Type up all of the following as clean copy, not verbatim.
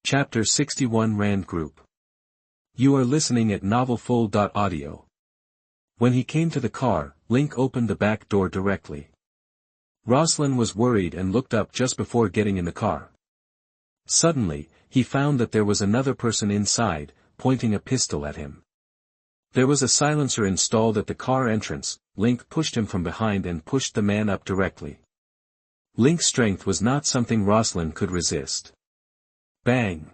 Chapter 61 Rand Group. You are listening at NovelsNew. When he came to the car, Link opened the back door directly. Rosalind was worried and looked up just before getting in the car. Suddenly, he found that there was another person inside, pointing a pistol at him. There was a silencer installed at the car entrance. Link pushed him from behind and pushed the man up directly. Link's strength was not something Rosalind could resist. Bang!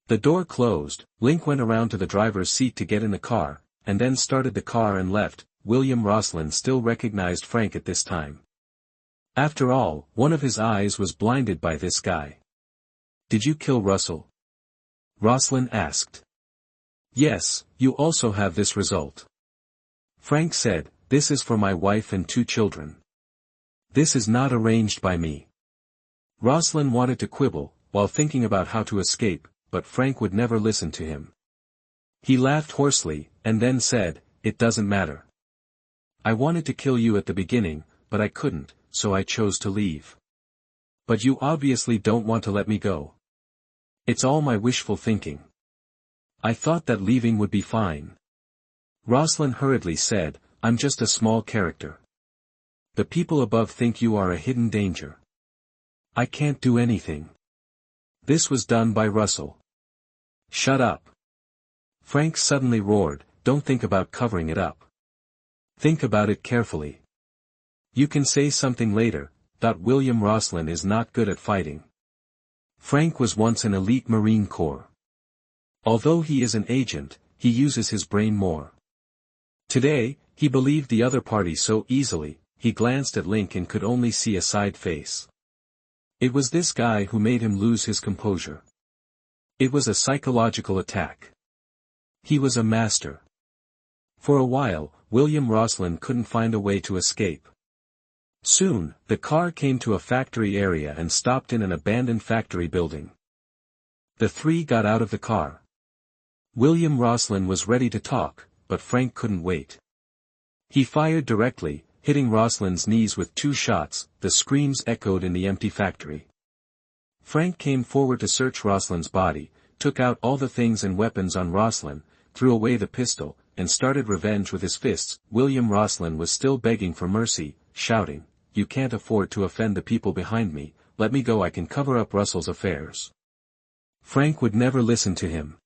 The door closed. Link went around to the driver's seat to get in the car, and then started the car and left. Rosalind still recognized Frank at this time. After all, one of his eyes was blinded by this guy. Did you kill Russell? Rosalind asked. Yes, you also have this result. Frank said, this is for my wife and 2 children. This is not arranged by me. Rosalind wanted to quibble, while thinking about how to escape, but Frank would never listen to him. He laughed hoarsely, and then said, it doesn't matter. I wanted to kill you at the beginning, but I couldn't, so I chose to leave. But you obviously don't want to let me go. It's all my wishful thinking. I thought that leaving would be fine. Rosalind hurriedly said, I'm just a small character. The people above think you are a hidden danger. I can't do anything. This was done by Russell. Shut up. Frank suddenly roared, don't think about covering it up. Think about it carefully. You can say something later. Rosalind is not good at fighting. Frank was once an elite Marine Corps. Although he is an agent, he uses his brain more. Today, he believed the other party so easily. He glanced at Link and could only see a side face. It was this guy who made him lose his composure. It was a psychological attack. He was a master. For a while, Rosalind couldn't find a way to escape. Soon, the car came to a factory area and stopped in an abandoned factory building. The 3 got out of the car. Rosalind was ready to talk, but Frank couldn't wait. He fired directly, hitting Rosalind's knees with 2 shots. The screams echoed in the empty factory. Frank came forward to search Rosalind's body, took out all the things and weapons on Rosalind, threw away the pistol, and started revenge with his fists. Rosalind was still begging for mercy, shouting, you can't afford to offend the people behind me, let me go, I can cover up Russell's affairs. Frank would never listen to him.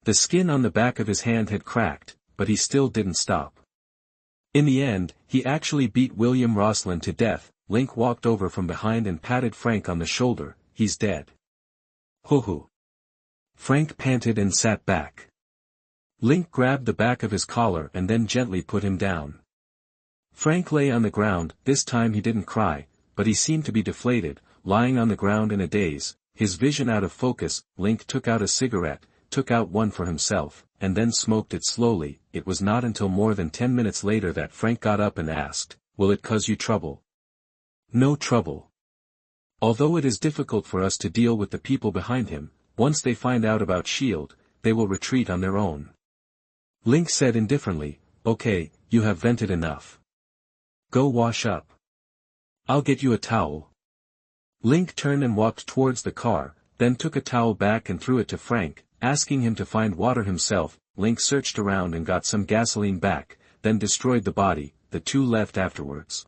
The skin on the back of his hand had cracked, but he still didn't stop. In the end, he actually beat Rosalind to death. Link walked over from behind and patted Frank on the shoulder. He's dead. Hoo-hoo. Frank panted and sat back. Link grabbed the back of his collar and then gently put him down. Frank lay on the ground. This time he didn't cry, but he seemed to be deflated, lying on the ground in a daze, his vision out of focus. Link took out a cigarette, took out one for himself, and then smoked it slowly. It was not until more than 10 minutes later that Frank got up and asked, will it cause you trouble? No trouble. Although it is difficult for us to deal with the people behind him, once they find out about S.H.I.E.L.D., they will retreat on their own. Link said indifferently, okay, you have vented enough. Go wash up. I'll get you a towel. Link turned and walked towards the car, then took a towel back and threw it to Frank, asking him to find water himself. Link searched around and got some gasoline back, then destroyed the body. The 2 left afterwards.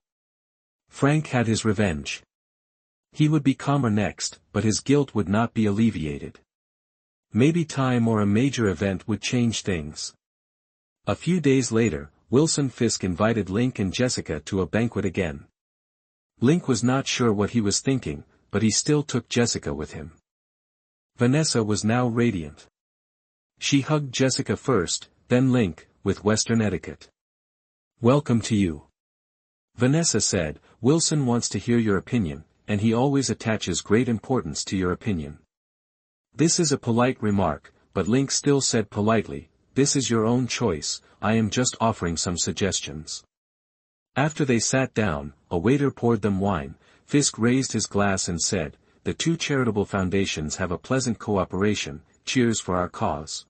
Frank had his revenge. He would be calmer next, but his guilt would not be alleviated. Maybe time or a major event would change things. A few days later, Wilson Fisk invited Link and Jessica to a banquet again. Link was not sure what he was thinking, but he still took Jessica with him. Vanessa was now radiant. She hugged Jessica first, then Link, with Western etiquette. Welcome to you. Vanessa said, Wilson wants to hear your opinion, and he always attaches great importance to your opinion. This is a polite remark, but Link still said politely, this is your own choice, I am just offering some suggestions. After they sat down, a waiter poured them wine. Fisk raised his glass and said, the 2 charitable foundations have a pleasant cooperation, cheers for our cause.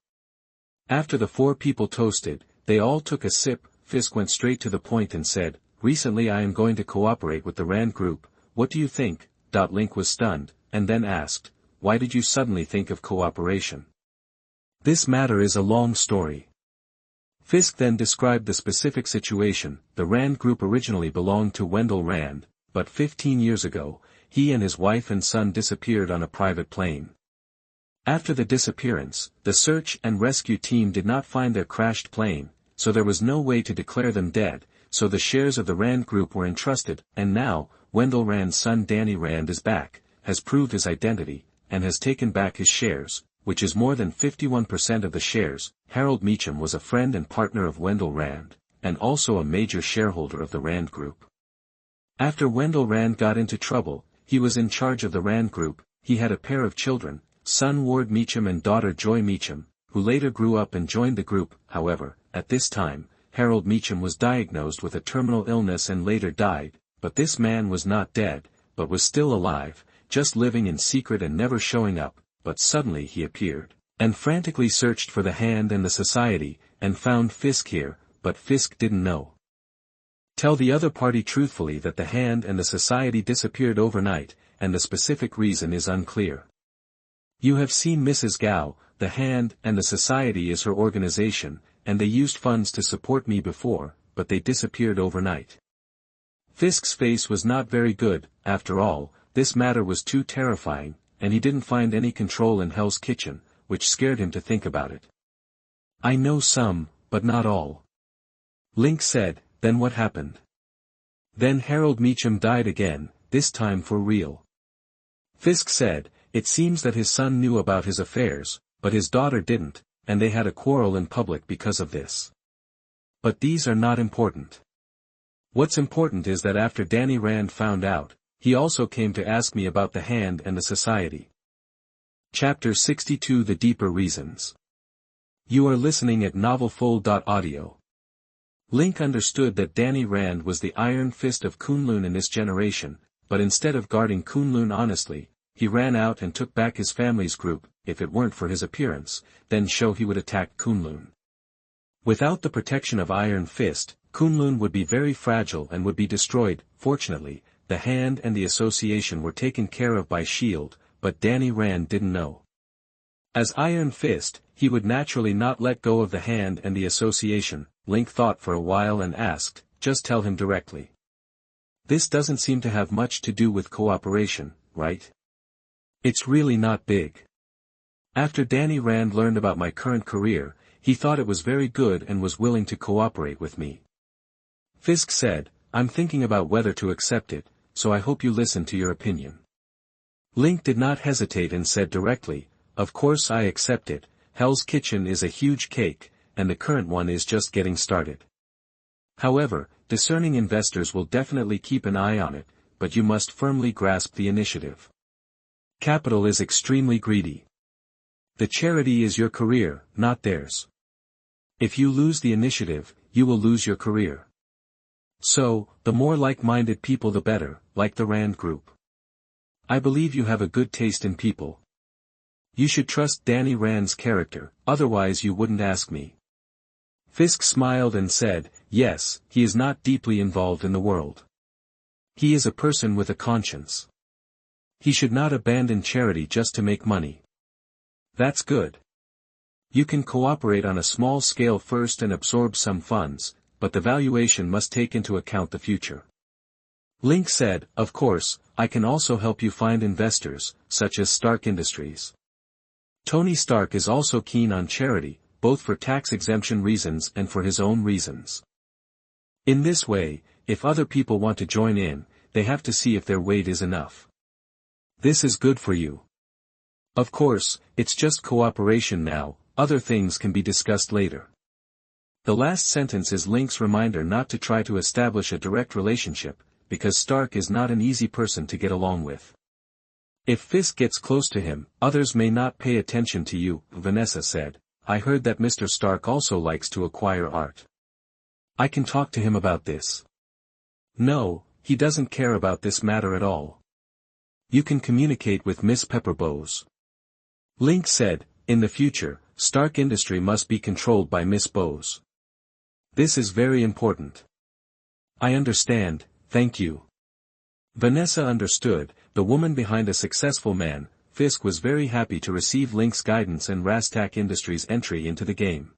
After the 4 people toasted, they all took a sip. Fisk went straight to the point and said, recently I am going to cooperate with the Rand Group, what do you think? Link was stunned, and then asked, why did you suddenly think of cooperation? This matter is a long story. Fisk then described the specific situation. The Rand Group originally belonged to Wendell Rand, but 15 years ago, he and his wife and son disappeared on a private plane. After the disappearance, the search and rescue team did not find their crashed plane, so there was no way to declare them dead, so the shares of the Rand Group were entrusted, and now, Wendell Rand's son Danny Rand is back, has proved his identity, and has taken back his shares, which is more than 51% of the shares. Harold Meacham was a friend and partner of Wendell Rand, and also a major shareholder of the Rand Group. After Wendell Rand got into trouble, he was in charge of the Rand Group. He had a pair of children, son Ward Meacham and daughter Joy Meacham, who later grew up and joined the group. However, at this time, Harold Meacham was diagnosed with a terminal illness and later died, but this man was not dead, but was still alive, just living in secret and never showing up, but suddenly he appeared, and frantically searched for the Hand and the Society, and found Fisk here, but Fisk didn't know. Tell the other party truthfully that the Hand and the Society disappeared overnight, and the specific reason is unclear. You have seen Mrs. Gao. The Hand and the Society is her organization, and they used funds to support me before, but they disappeared overnight. Fisk's face was not very good. After all, this matter was too terrifying, and he didn't find any control in Hell's Kitchen, which scared him to think about it. I know some, but not all. Link said, then what happened? Then Harold Meacham died again, this time for real. Fisk said, it seems that his son knew about his affairs, but his daughter didn't, and they had a quarrel in public because of this. But these are not important. What's important is that after Danny Rand found out, he also came to ask me about the Hand and the Society. Chapter 62 The Deeper Reasons. You are listening at NovelsNew. Link understood that Danny Rand was the iron fist of Kunlun in this generation, but instead of guarding Kunlun honestly, he ran out and took back his family's group. If it weren't for his appearance, then he would attack Kunlun. Without the protection of Iron Fist, Kunlun would be very fragile and would be destroyed. Fortunately, the Hand and the Association were taken care of by S.H.I.E.L.D., but Danny Rand didn't know. As Iron Fist, he would naturally not let go of the Hand and the Association. Link thought for a while and asked, just tell him directly. This doesn't seem to have much to do with cooperation, right? It's really not big. After Danny Rand learned about my current career, he thought it was very good and was willing to cooperate with me. Fisk said, I'm thinking about whether to accept it, so I hope you listen to your opinion. Link did not hesitate and said directly, of course I accept it. Hell's Kitchen is a huge cake, and the current one is just getting started. However, discerning investors will definitely keep an eye on it, but you must firmly grasp the initiative. Capital is extremely greedy. The charity is your career, not theirs. If you lose the initiative, you will lose your career. So, the more like-minded people the better, like the Rand Group. I believe you have a good taste in people. You should trust Danny Rand's character, otherwise you wouldn't ask me. Fisk smiled and said, yes, he is not deeply involved in the world. He is a person with a conscience. He should not abandon charity just to make money. That's good. You can cooperate on a small scale first and absorb some funds, but the valuation must take into account the future. Link said, of course, I can also help you find investors, such as Stark Industries. Tony Stark is also keen on charity, both for tax exemption reasons and for his own reasons. In this way, if other people want to join in, they have to see if their weight is enough. This is good for you. Of course, it's just cooperation now, other things can be discussed later. The last sentence is Link's reminder not to try to establish a direct relationship, because Stark is not an easy person to get along with. If Fisk gets close to him, others may not pay attention to you. Vanessa said, I heard that Mr. Stark also likes to acquire art. I can talk to him about this. No, he doesn't care about this matter at all. You can communicate with Miss Pepper Bowes. Link said, in the future, Stark Industry must be controlled by Miss Bowes. This is very important. I understand, thank you. Vanessa understood, the woman behind a successful man. Fisk was very happy to receive Link's guidance and Rastak Industries' entry into the game.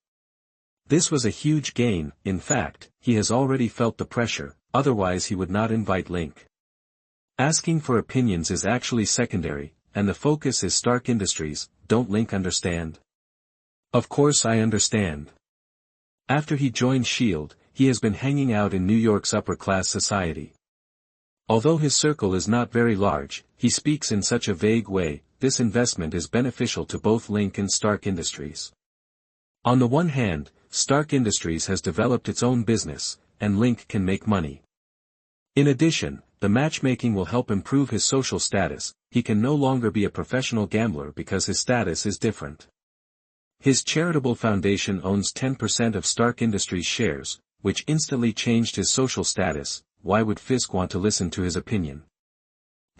This was a huge gain. In fact, he has already felt the pressure, otherwise he would not invite Link. Asking for opinions is actually secondary, and the focus is Stark Industries. Don't Link understand? Of course I understand. After he joined S.H.I.E.L.D., he has been hanging out in New York's upper-class society. Although his circle is not very large, he speaks in such a vague way. This investment is beneficial to both Link and Stark Industries. On the one hand, Stark Industries has developed its own business, and Link can make money. In addition, the matchmaking will help improve his social status. He can no longer be a professional gambler because his status is different. His charitable foundation owns 10% of Stark Industries shares, which instantly changed his social status. Why would Fisk want to listen to his opinion?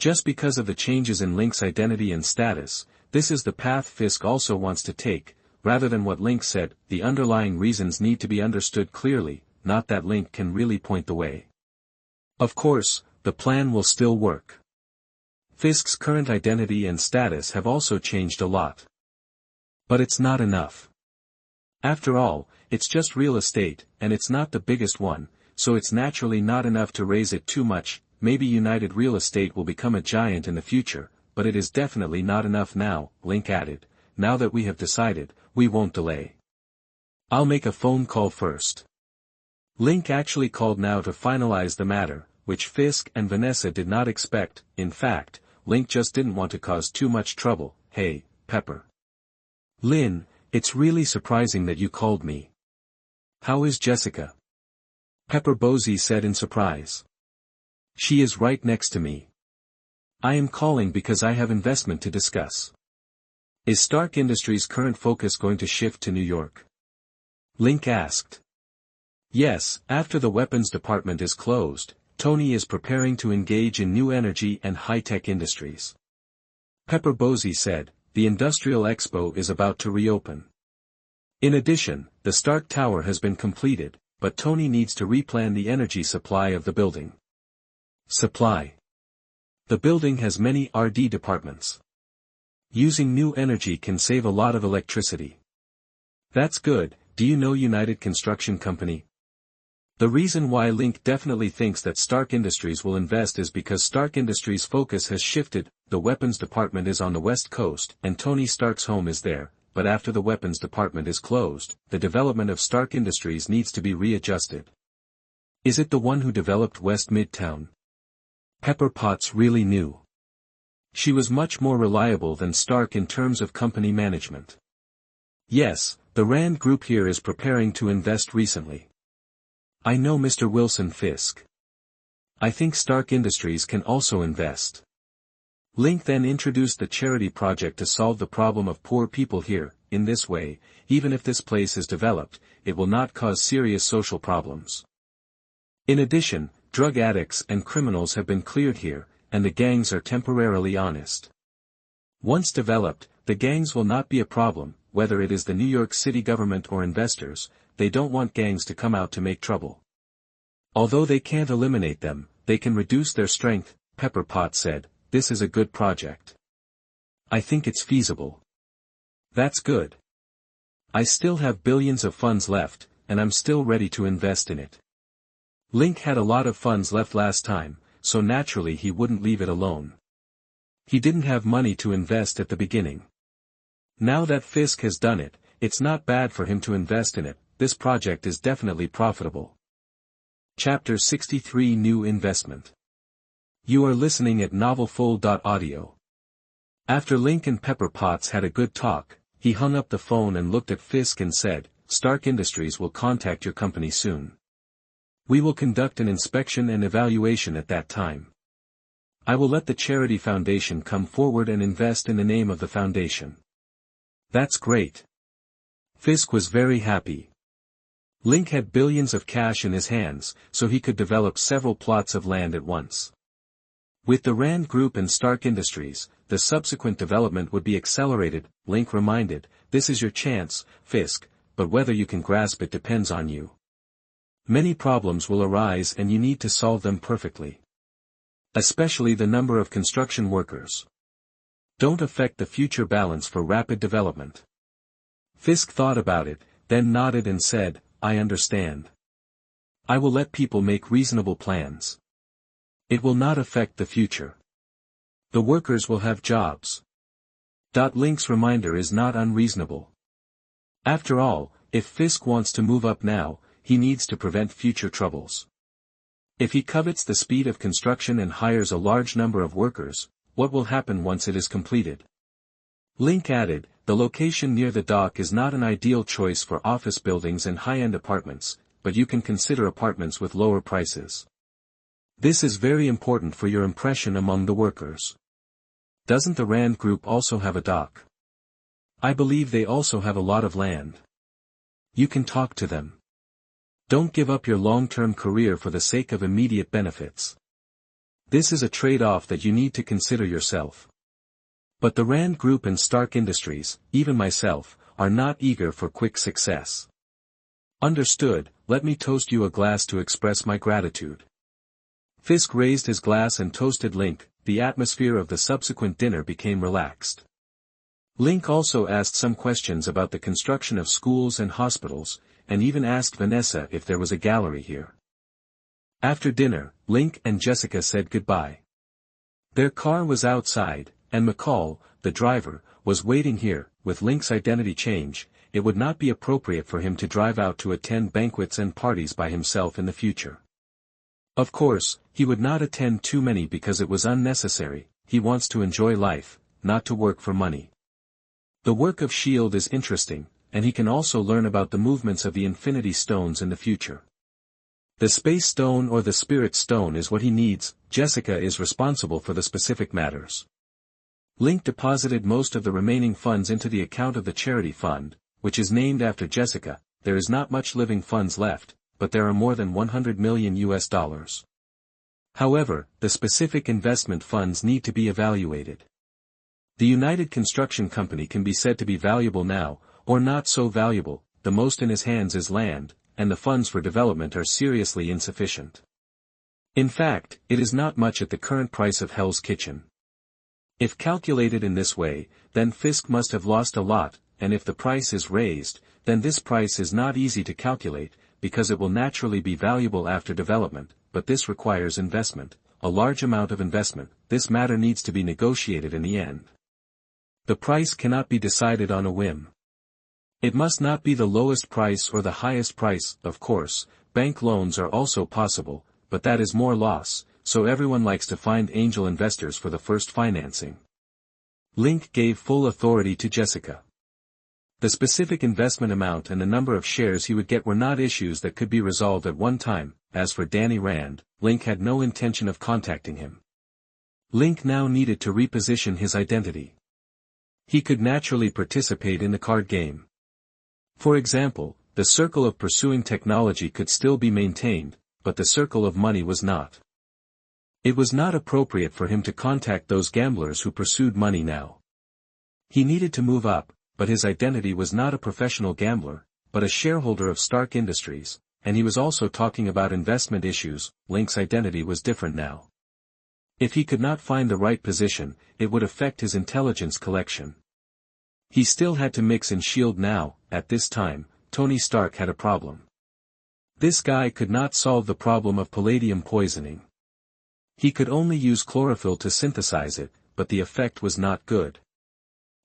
Just because of the changes in Link's identity and status, this is the path Fisk also wants to take. Rather than what Link said, the underlying reasons need to be understood clearly, not that Link can really point the way. Of course, the plan will still work. Fisk's current identity and status have also changed a lot. But it's not enough. After all, it's just real estate, and it's not the biggest one, so it's naturally not enough to raise it too much. Maybe United Real Estate will become a giant in the future, but it is definitely not enough now, Link added. Now that we have decided, we won't delay. I'll make a phone call first. Link actually called now to finalize the matter, which Fisk and Vanessa did not expect. In fact, Link just didn't want to cause too much trouble. Hey, Pepper. Lynn, it's really surprising that you called me. How is Jessica? Pepper Bosie said in surprise. She is right next to me. I am calling because I have investment to discuss. Is Stark Industries' current focus going to shift to New York? Link asked. Yes, after the weapons department is closed, Tony is preparing to engage in new energy and high-tech industries. Pepper Bosie said, the Industrial Expo is about to reopen. In addition, the Stark Tower has been completed, but Tony needs to replan the energy supply of the building. Supply. The building has many R&D departments. Using new energy can save a lot of electricity. That's good. Do you know United Construction Company? The reason why Link definitely thinks that Stark Industries will invest is because Stark Industries' focus has shifted. The weapons department is on the West Coast, and Tony Stark's home is there, but after the weapons department is closed, the development of Stark Industries needs to be readjusted. Is it the one who developed West Midtown? Pepper Potts really knew. She was much more reliable than Stark in terms of company management. Yes, the Rand Group here is preparing to invest recently. I know Mr. Wilson Fisk. I think Stark Industries can also invest. Link then introduced the charity project to solve the problem of poor people here. In this way, even if this place is developed, it will not cause serious social problems. In addition, drug addicts and criminals have been cleared here, and the gangs are temporarily honest. Once developed, the gangs will not be a problem, whether it is the New York City government or investors. They don't want gangs to come out to make trouble. Although they can't eliminate them, they can reduce their strength, Pepper Potts said. This is a good project. I think it's feasible. That's good. I still have billions of funds left, and I'm still ready to invest in it. Link had a lot of funds left last time, so naturally he wouldn't leave it alone. He didn't have money to invest at the beginning. Now that Fisk has done it, it's not bad for him to invest in it. This project is definitely profitable. Chapter 63 New Investment. You are listening at NovelsNew. After Link and Pepper Potts had a good talk, he hung up the phone and looked at Fisk and said, Stark Industries will contact your company soon. We will conduct an inspection and evaluation at that time. I will let the charity foundation come forward and invest in the name of the foundation. That's great. Fisk was very happy. Link had billions of cash in his hands, so he could develop several plots of land at once. With the Rand Group and Stark Industries, the subsequent development would be accelerated. Link reminded, this is your chance, Fisk, but whether you can grasp it depends on you. Many problems will arise and you need to solve them perfectly. Especially the number of construction workers. don't affect the future balance for rapid development. Fisk thought about it, then nodded and said, I understand. I will let people make reasonable plans. It will not affect the future. The workers will have jobs. Link's reminder is not unreasonable. After all, if Fisk wants to move up now, he needs to prevent future troubles. If he covets the speed of construction and hires a large number of workers, what will happen once it is completed? Link added, the location near the dock is not an ideal choice for office buildings and high-end apartments, but you can consider apartments with lower prices. This is very important for your impression among the workers. Doesn't the Rand Group also have a dock? I believe they also have a lot of land. You can talk to them. Don't give up your long-term career for the sake of immediate benefits. This is a trade-off that you need to consider yourself. But the Rand Group and Stark Industries, even myself, are not eager for quick success. Understood, let me toast you a glass to express my gratitude. Fisk raised his glass and toasted Link. The atmosphere of the subsequent dinner became relaxed. Link also asked some questions about the construction of schools and hospitals, and even asked Vanessa if there was a gallery here. After dinner, Link and Jessica said goodbye. Their car was outside, and McCall, the driver, was waiting here. With Link's identity change, it would not be appropriate for him to drive out to attend banquets and parties by himself in the future. Of course, he would not attend too many because it was unnecessary. He wants to enjoy life, not to work for money. The work of S.H.I.E.L.D. is interesting, and he can also learn about the movements of the Infinity Stones in the future. The Space Stone or the Spirit Stone is what he needs. Jessica is responsible for the specific matters. Link deposited most of the remaining funds into the account of the charity fund, which is named after Jessica. There is not much living funds left, but there are more than $100 million. However, the specific investment funds need to be evaluated. The United Construction Company can be said to be valuable now, or not so valuable. The most in his hands is land, and the funds for development are seriously insufficient. In fact, it is not much at the current price of Hell's Kitchen. If calculated in this way, then Fisk must have lost a lot, and if the price is raised, then this price is not easy to calculate, because it will naturally be valuable after development, but this requires investment, a large amount of investment. This matter needs to be negotiated in the end. The price cannot be decided on a whim. It must not be the lowest price or the highest price. Of course, bank loans are also possible, but that is more loss, so everyone likes to find angel investors for the first financing. Link gave full authority to Jessica. The specific investment amount and the number of shares he would get were not issues that could be resolved at one time. As for Danny Rand, Link had no intention of contacting him. Link now needed to reposition his identity. He could naturally participate in the card game. For example, the circle of pursuing technology could still be maintained, but the circle of money was not. It was not appropriate for him to contact those gamblers who pursued money now. He needed to move up, but his identity was not a professional gambler, but a shareholder of Stark Industries, and he was also talking about investment issues. Link's identity was different now. If he could not find the right position, it would affect his intelligence collection. He still had to mix in S.H.I.E.L.D. now. At this time, Tony Stark had a problem. This guy could not solve the problem of palladium poisoning. He could only use chlorophyll to synthesize it, but the effect was not good.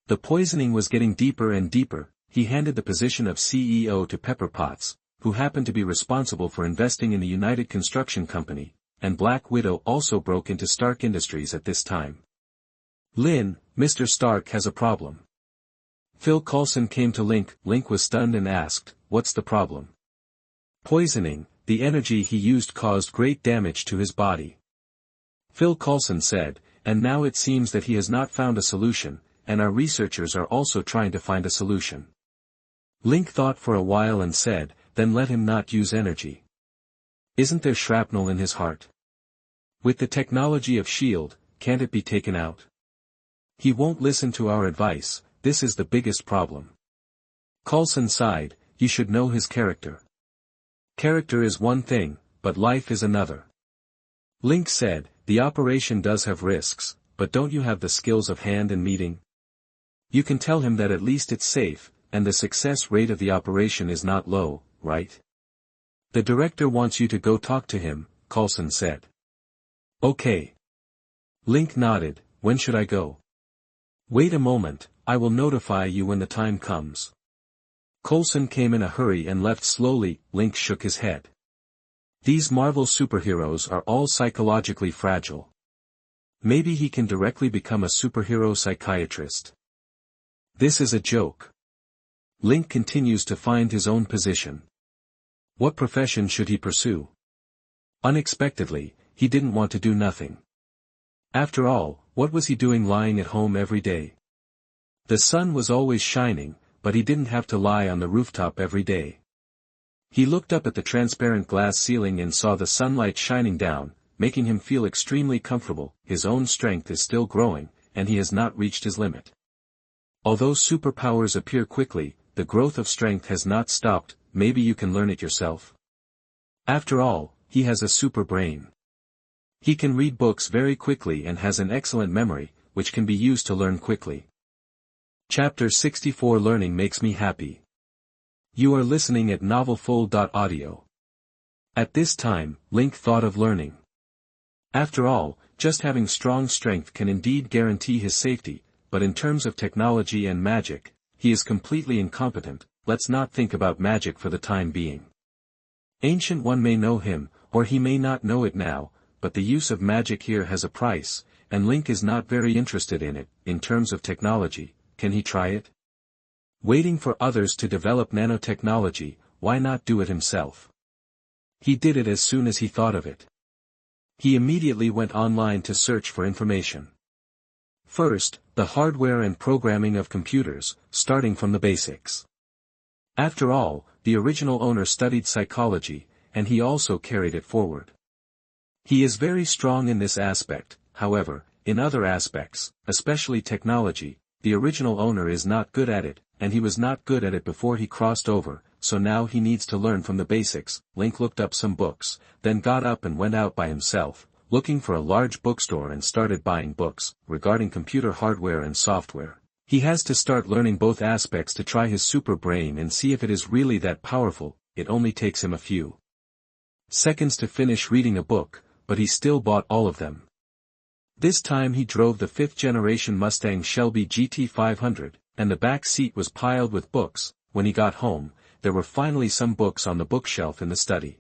The poisoning was getting deeper and deeper. He handed the position of CEO to Pepper Potts, who happened to be responsible for investing in the United Construction Company, and Black Widow also broke into Stark Industries at this time. Lynn, Mr. Stark has a problem. Phil Coulson came to Link. Link was stunned and asked, what's the problem? Poisoning. The energy he used caused great damage to his body. Phil Coulson said, and now it seems that he has not found a solution, and our researchers are also trying to find a solution. Link thought for a while and said, then let him not use energy. Isn't there shrapnel in his heart? With the technology of S.H.I.E.L.D., can't it be taken out? He won't listen to our advice. This is the biggest problem. Coulson sighed. You should know his character. Character is one thing, but life is another. Link said, the operation does have risks, but don't you have the skills of hand and meeting? You can tell him that at least it's safe, and the success rate of the operation is not low, right? The director wants you to go talk to him, Coulson said. Okay. Link nodded. When should I go? Wait a moment, I will notify you when the time comes. Coulson came in a hurry and left slowly. Link shook his head. These Marvel superheroes are all psychologically fragile. Maybe he can directly become a superhero psychiatrist. This is a joke. Link continues to find his own position. What profession should he pursue? Unexpectedly, he didn't want to do nothing. After all, what was he doing lying at home every day? The sun was always shining, but he didn't have to lie on the rooftop every day. He looked up at the transparent glass ceiling and saw the sunlight shining down, making him feel extremely comfortable. His own strength is still growing, and he has not reached his limit. Although superpowers appear quickly, the growth of strength has not stopped. Maybe you can learn it yourself. After all, he has a super brain. He can read books very quickly and has an excellent memory, which can be used to learn quickly. Chapter 64 Learning Makes Me Happy. You are listening at NovelsNew. At this time, Link thought of learning. After all, just having strong strength can indeed guarantee his safety, but in terms of technology and magic, he is completely incompetent. Let's not think about magic for the time being. Ancient One may know him, or he may not know it now, but the use of magic here has a price, and Link is not very interested in it. In terms of technology, can he try it? Waiting for others to develop nanotechnology, why not do it himself? He did it as soon as he thought of it. He immediately went online to search for information. First, the hardware and programming of computers, starting from the basics. After all, the original owner studied psychology, and he also carried it forward. He is very strong in this aspect. However, in other aspects, especially technology, the original owner is not good at it, and he was not good at it before he crossed over, so now he needs to learn from the basics. Link looked up some books, then got up and went out by himself, looking for a large bookstore and started buying books regarding computer hardware and software. He has to start learning both aspects to try his super brain and see if it is really that powerful. It only takes him a few seconds to finish reading a book, but he still bought all of them. This time he drove the 5th generation Mustang Shelby GT500, and the back seat was piled with books. When he got home, there were finally some books on the bookshelf in the study.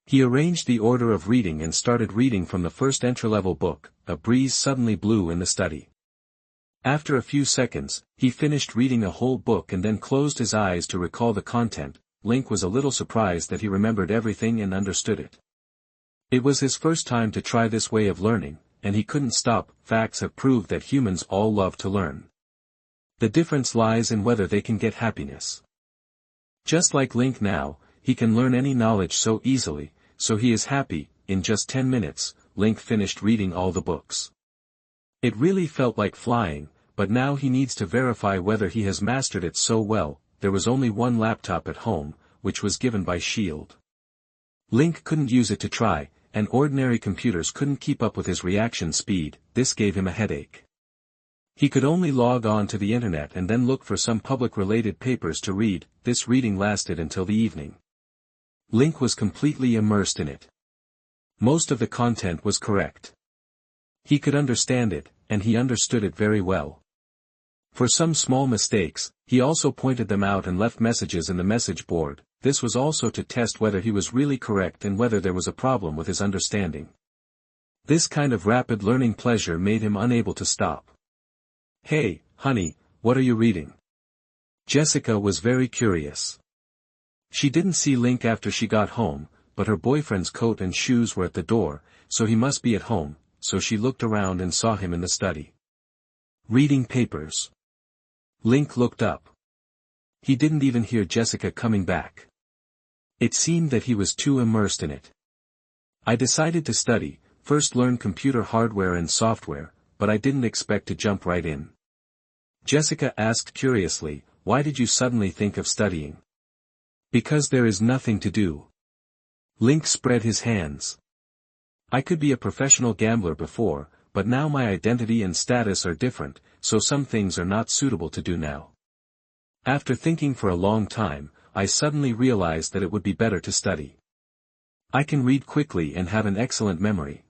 He arranged the order of reading and started reading from the first entry-level book. A breeze suddenly blew in the study. After a few seconds, he finished reading a whole book and then closed his eyes to recall the content. Link was a little surprised that he remembered everything and understood it. It was his first time to try this way of learning, and he couldn't stop. Facts have proved that humans all love to learn. The difference lies in whether they can get happiness. Just like Link now, he can learn any knowledge so easily, so he is happy. In just 10 minutes, Link finished reading all the books. It really felt like flying, but now he needs to verify whether he has mastered it so well. There was only one laptop at home, which was given by S.H.I.E.L.D. Link couldn't use it to try, and ordinary computers couldn't keep up with his reaction speed. This gave him a headache. He could only log on to the internet and then look for some public-related papers to read. This reading lasted until the evening. Link was completely immersed in it. Most of the content was correct. He could understand it, and he understood it very well. For some small mistakes, he also pointed them out and left messages in the message board. This was also to test whether he was really correct and whether there was a problem with his understanding. This kind of rapid learning pleasure made him unable to stop. "Hey, honey, what are you reading?" Jessica was very curious. She didn't see Link after she got home, but her boyfriend's coat and shoes were at the door, so he must be at home, so she looked around and saw him in the study. Reading papers. Link looked up. He didn't even hear Jessica coming back. It seemed that he was too immersed in it. "I decided to study, first learn computer hardware and software, but I didn't expect to jump right in." Jessica asked curiously, "Why did you suddenly think of studying?" "Because there is nothing to do." Link spread his hands. "I could be a professional gambler before, but now my identity and status are different, so some things are not suitable to do now. After thinking for a long time, I suddenly realized that it would be better to study. I can read quickly and have an excellent memory.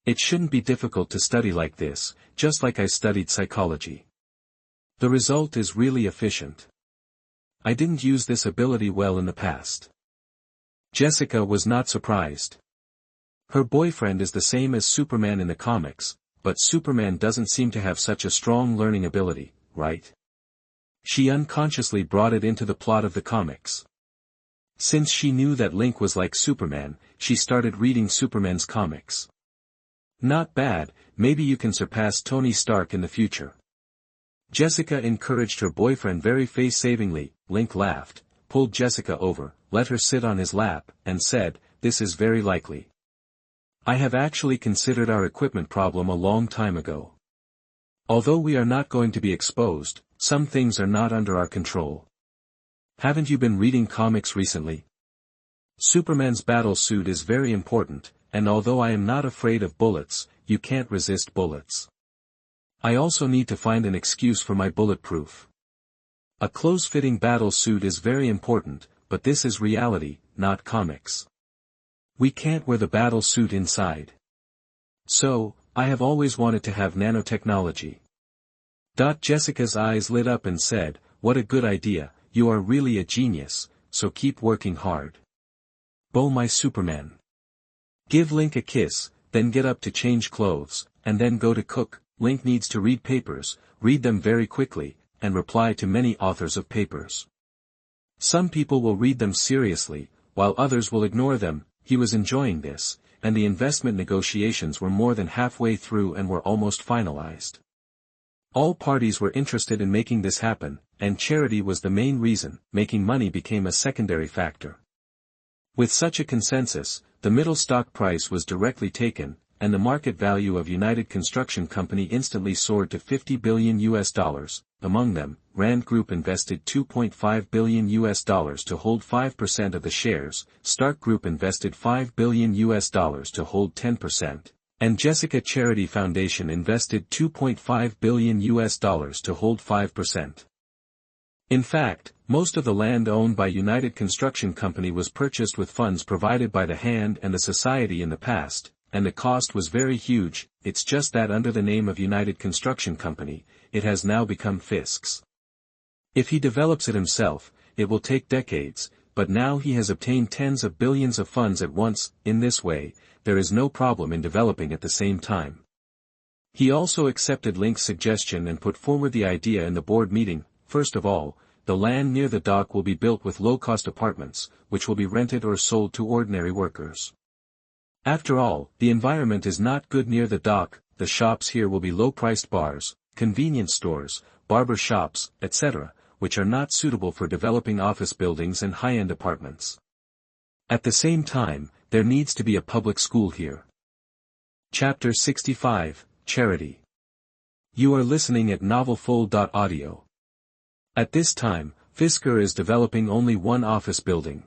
It shouldn't be difficult to study like this, just like I studied psychology. The result is really efficient. I didn't use this ability well in the past. Jessica was not surprised. Her boyfriend is the same as Superman in the comics, but Superman doesn't seem to have such a strong learning ability, right? She unconsciously brought it into the plot of the comics. Since she knew that Link was like Superman, she started reading Superman's comics. Not bad, maybe you can surpass Tony Stark in the future. Jessica encouraged her boyfriend very face-savingly. Link laughed, pulled Jessica over, let her sit on his lap, and said, "This is very likely. I have actually considered our equipment problem a long time ago. Although we are not going to be exposed, some things are not under our control. Haven't you been reading comics recently? Superman's battle suit is very important, and although I am not afraid of bullets, you can't resist bullets. I also need to find an excuse for my bulletproof. A close-fitting battle suit is very important, but this is reality, not comics. We can't wear the battle suit inside. So, I have always wanted to have nanotechnology." Jessica's eyes lit up and said, "What a good idea, you are really a genius, so keep working hard. Bo my Superman. Give Link a kiss, then get up to change clothes, and then go to cook." Link needs to read papers, read them very quickly, and reply to many authors of papers. Some people will read them seriously, while others will ignore them. He was enjoying this, and the investment negotiations were more than halfway through and were almost finalized. All parties were interested in making this happen, and charity was the main reason. Making money became a secondary factor. With such a consensus, the middle stock price was directly taken, and the market value of United Construction Company instantly soared to $50 billion. Among them, Rand Group invested $2.5 billion to hold 5% of the shares, Stark Group invested $5 billion to hold 10%, and Jessica Charity Foundation invested $2.5 billion to hold 5%. In fact, most of the land owned by United Construction Company was purchased with funds provided by the Hand and the Society in the past, and the cost was very huge. It's just that under the name of United Construction Company, it has now become Fisk's. If he develops it himself, it will take decades, but now he has obtained tens of billions of funds at once. In this way, there is no problem in developing at the same time. He also accepted Link's suggestion and put forward the idea in the board meeting. First of all, the land near the dock will be built with low-cost apartments, which will be rented or sold to ordinary workers. After all, the environment is not good near the dock. The shops here will be low-priced bars, convenience stores, barber shops, etc., which are not suitable for developing office buildings and high-end apartments. At the same time, there needs to be a public school here. Chapter 65, Charity. You are listening at NovelsNew. At this time, Fisker is developing only one office building.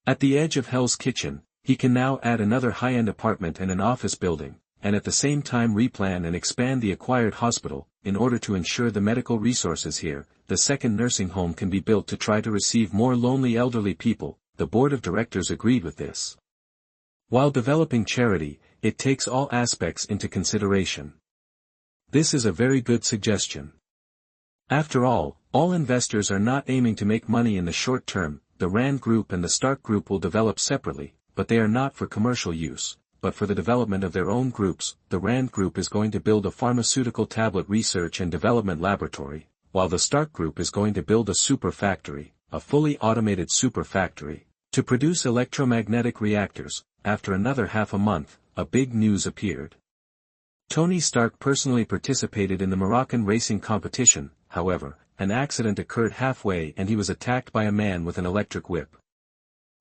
At the edge of Hell's Kitchen, he can now add another high-end apartment and an office building, and at the same time replan and expand the acquired hospital. In order to ensure the medical resources here, the second nursing home can be built to try to receive more lonely elderly people. The board of directors agreed with this. While developing charity, it takes all aspects into consideration. This is a very good suggestion. After all investors are not aiming to make money in the short term. The Rand Group and the Stark Group will develop separately, but they are not for commercial use, but for the development of their own groups. The Rand Group is going to build a pharmaceutical tablet research and development laboratory, while the Stark Group is going to build a super factory, a fully automated super factory, to produce electromagnetic reactors. After another half a month, a big news appeared. Tony Stark personally participated in the Moroccan racing competition. However, an accident occurred halfway and he was attacked by a man with an electric whip.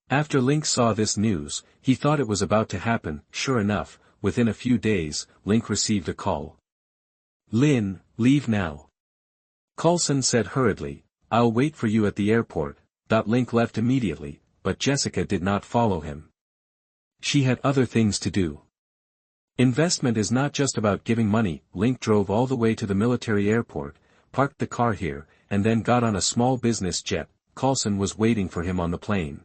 After Link saw this news, he thought it was about to happen. Sure enough, within a few days, Link received a call. "Lin, leave now." Coulson said hurriedly, "I'll wait for you at the airport." Link left immediately, but Jessica did not follow him. She had other things to do. Investment is not just about giving money. Link drove all the way to the military airport, parked the car here, and then got on a small business jet. Coulson was waiting for him on the plane.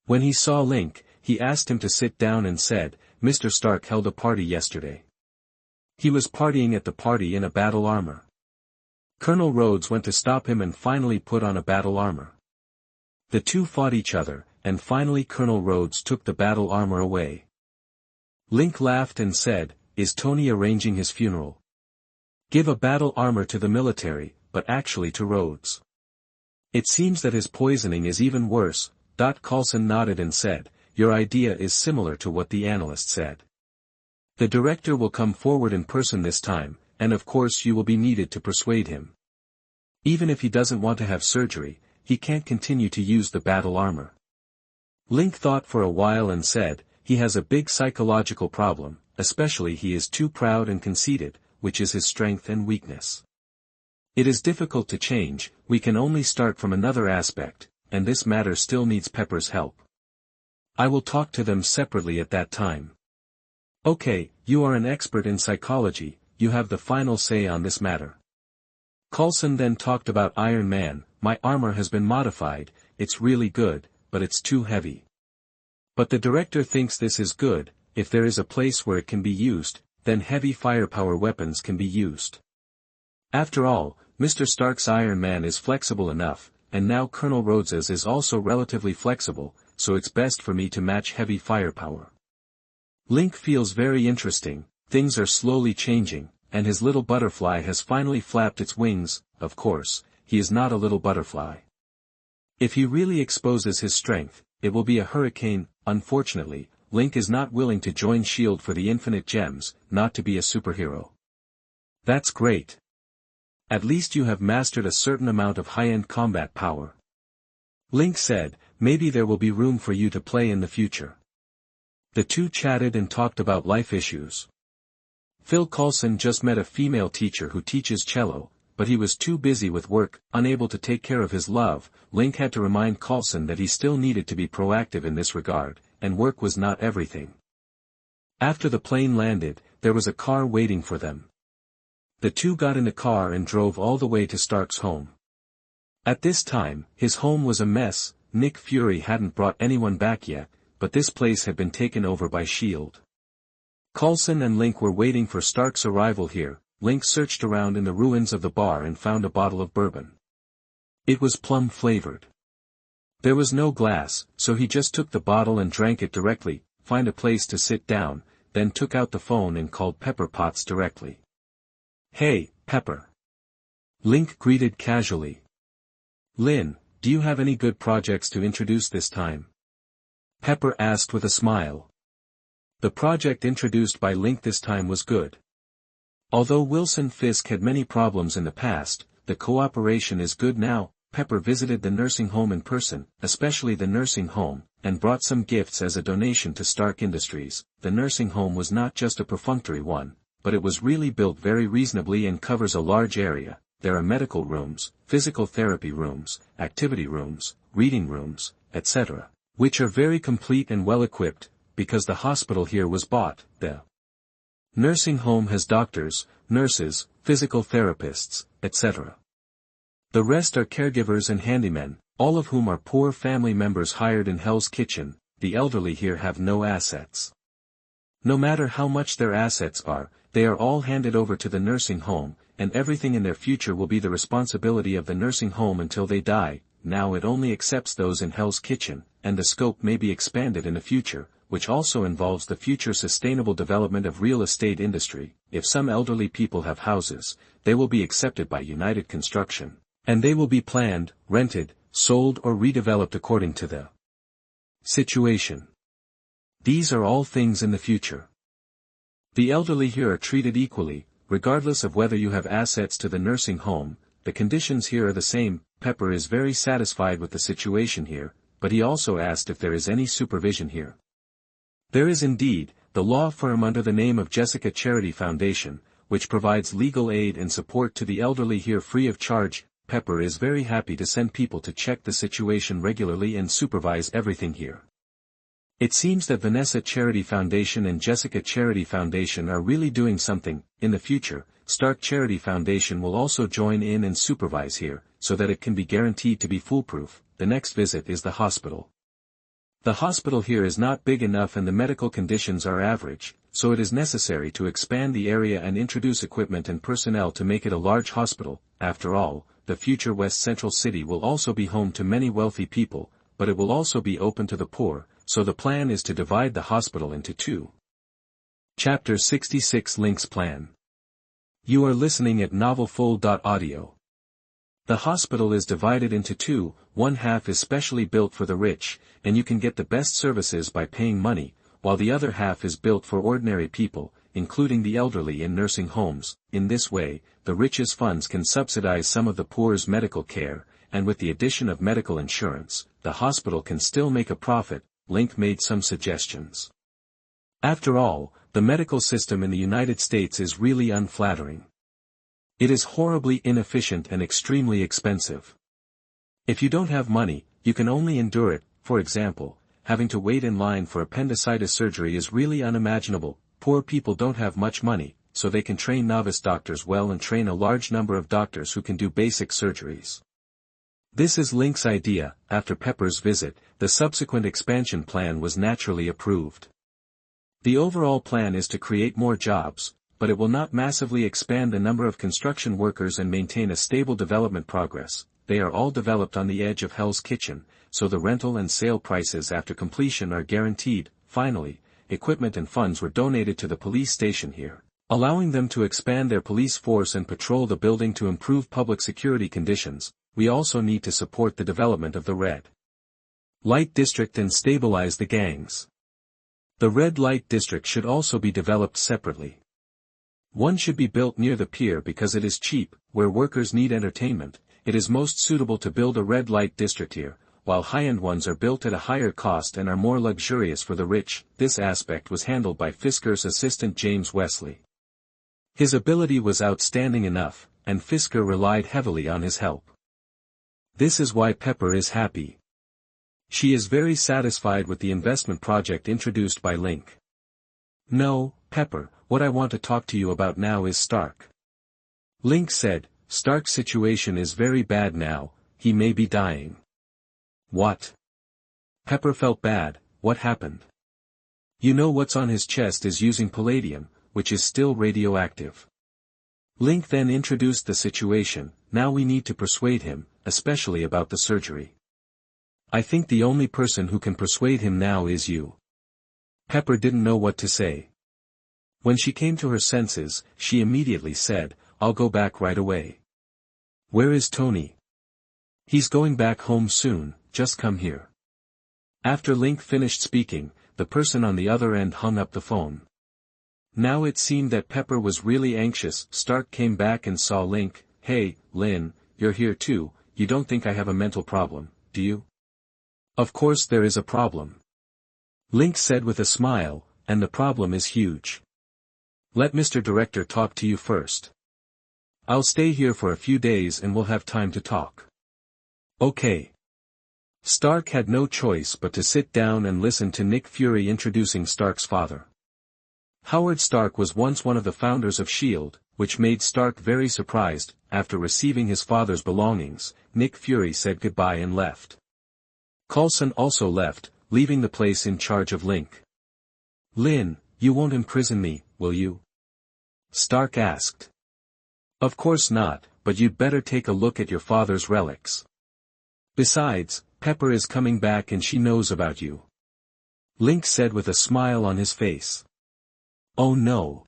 When he saw Link, he asked him to sit down and said, "Mr. Stark held a party yesterday. He was partying at the party in a battle armor. Colonel Rhodes went to stop him and finally put on a battle armor. The two fought each other, and finally Colonel Rhodes took the battle armor away." Link laughed and said, "Is Tony arranging his funeral? Give a battle armor to the military, but actually to Rhodes. It seems that his poisoning is even worse." Coulson nodded and said, "Your idea is similar to what the analyst said. The director will come forward in person this time, and of course you will be needed to persuade him. Even if he doesn't want to have surgery, he can't continue to use the battle armor." Link thought for a while and said, "He has a big psychological problem, especially he is too proud and conceited, which is his strength and weakness. It is difficult to change. We can only start from another aspect, and this matter still needs Pepper's help. I will talk to them separately at that time." "Okay, you are an expert in psychology, you have the final say on this matter." Coulson then talked about Iron Man. "My armor has been modified, it's really good, but it's too heavy. But the director thinks this is good. If there is a place where it can be used, then heavy firepower weapons can be used. After all, Mr. Stark's Iron Man is flexible enough, and now Colonel Rhodes's is also relatively flexible, so it's best for me to match heavy firepower." Link feels very interesting. Things are slowly changing, and his little butterfly has finally flapped its wings. Of course, he is not a little butterfly. If he really exposes his strength, it will be a hurricane. Unfortunately, Link is not willing to join S.H.I.E.L.D. for the infinite gems, not to be a superhero. "That's great. At least you have mastered a certain amount of high-end combat power," Link said. "Maybe there will be room for you to play in the future." The two chatted and talked about life issues. Phil Coulson just met a female teacher who teaches cello, but he was too busy with work, unable to take care of his love. Link had to remind Coulson that he still needed to be proactive in this regard, and work was not everything. After the plane landed, there was a car waiting for them. The two got in the car and drove all the way to Stark's home. At this time, his home was a mess. Nick Fury hadn't brought anyone back yet, but this place had been taken over by S.H.I.E.L.D. Coulson and Link were waiting for Stark's arrival here. Link searched around in the ruins of the bar and found a bottle of bourbon. It was plum-flavored. There was no glass, so he just took the bottle and drank it directly, found a place to sit down, then took out the phone and called Pepper Potts directly. "Hey, Pepper." Link greeted casually. "Lynn, do you have any good projects to introduce this time?" Pepper asked with a smile. The project introduced by Link this time was good. Although Wilson Fisk had many problems in the past, the cooperation is good now. Pepper visited the nursing home in person, especially the nursing home, and brought some gifts as a donation to Stark Industries. The nursing home was not just a perfunctory one, but it was really built very reasonably and covers a large area. There are medical rooms, physical therapy rooms, activity rooms, reading rooms, etc., which are very complete and well equipped, because the hospital here was bought. The nursing home has doctors, nurses, physical therapists, etc. The rest are caregivers and handymen, all of whom are poor family members hired in Hell's Kitchen. The elderly here have no assets. No matter how much their assets are, they are all handed over to the nursing home, and everything in their future will be the responsibility of the nursing home until they die. Now it only accepts those in Hell's Kitchen, and the scope may be expanded in the future, which also involves the future sustainable development of real estate industry. If some elderly people have houses, they will be accepted by United Construction, and they will be planned, rented, sold or redeveloped according to the situation. These are all things in the future. The elderly here are treated equally, regardless of whether you have assets to the nursing home. The conditions here are the same. Pepper is very satisfied with the situation here, but he also asked if there is any supervision here. There is indeed, the law firm under the name of Jessica Charity Foundation, which provides legal aid and support to the elderly here free of charge. Pepper is very happy to send people to check the situation regularly and supervise everything here. It seems that Vanessa Charity Foundation and Jessica Charity Foundation are really doing something. In the future, Stark Charity Foundation will also join in and supervise here, so that it can be guaranteed to be foolproof. The next visit is the hospital. The hospital here is not big enough and the medical conditions are average, so it is necessary to expand the area and introduce equipment and personnel to make it a large hospital. After all, the future West Central City will also be home to many wealthy people, but it will also be open to the poor, so the plan is to divide the hospital into two. Chapter 66 Link's Plan. You are listening at NovelsNew. The hospital is divided into two, one half is specially built for the rich, and you can get the best services by paying money, while the other half is built for ordinary people, including the elderly in nursing homes. In this way, the rich's funds can subsidize some of the poor's medical care, and with the addition of medical insurance, the hospital can still make a profit. Link made some suggestions. After all, the medical system in the United States is really unflattering. It is horribly inefficient and extremely expensive. If you don't have money, you can only endure it. For example, having to wait in line for appendicitis surgery is really unimaginable. Poor people don't have much money, so they can train novice doctors well and train a large number of doctors who can do basic surgeries. This is Link's idea. After Pepper's visit, the subsequent expansion plan was naturally approved. The overall plan is to create more jobs, but it will not massively expand the number of construction workers and maintain a stable development progress. They are all developed on the edge of Hell's Kitchen, so the rental and sale prices after completion are guaranteed. Finally, equipment and funds were donated to the police station here, allowing them to expand their police force and patrol the building to improve public security conditions. We also need to support the development of the red light district and stabilize the gangs. The red light district should also be developed separately. One should be built near the pier because it is cheap. Where workers need entertainment, it is most suitable to build a red light district here, while high-end ones are built at a higher cost and are more luxurious for the rich. This aspect was handled by Fisker's assistant James Wesley. His ability was outstanding enough, and Fisker relied heavily on his help. This is why Pepper is happy. She is very satisfied with the investment project introduced by Link. No, Pepper, what I want to talk to you about now is Stark. Link said, Stark's situation is very bad now, he may be dying. What? Pepper felt bad. What happened? You know what's on his chest is using palladium, which is still radioactive. Link then introduced the situation. Now we need to persuade him, especially about the surgery. I think the only person who can persuade him now is you. Pepper didn't know what to say. When she came to her senses, she immediately said, I'll go back right away. Where is Tony? He's going back home soon, just come here. After Link finished speaking, the person on the other end hung up the phone. Now it seemed that Pepper was really anxious. Stark came back and saw Link. Hey, Lin, you're here too. You don't think I have a mental problem, do you? Of course there is a problem. Link said with a smile, and the problem is huge. Let Mr. Director talk to you first. I'll stay here for a few days and we'll have time to talk. Okay. Stark had no choice but to sit down and listen to Nick Fury introducing Stark's father. Howard Stark was once one of the founders of S.H.I.E.L.D., which made Stark very surprised. After receiving his father's belongings, Nick Fury said goodbye and left. Coulson also left, leaving the place in charge of Link. Lin, you won't imprison me, will you? Stark asked. Of course not, but you'd better take a look at your father's relics. Besides, Pepper is coming back and she knows about you. Link said with a smile on his face. Oh no.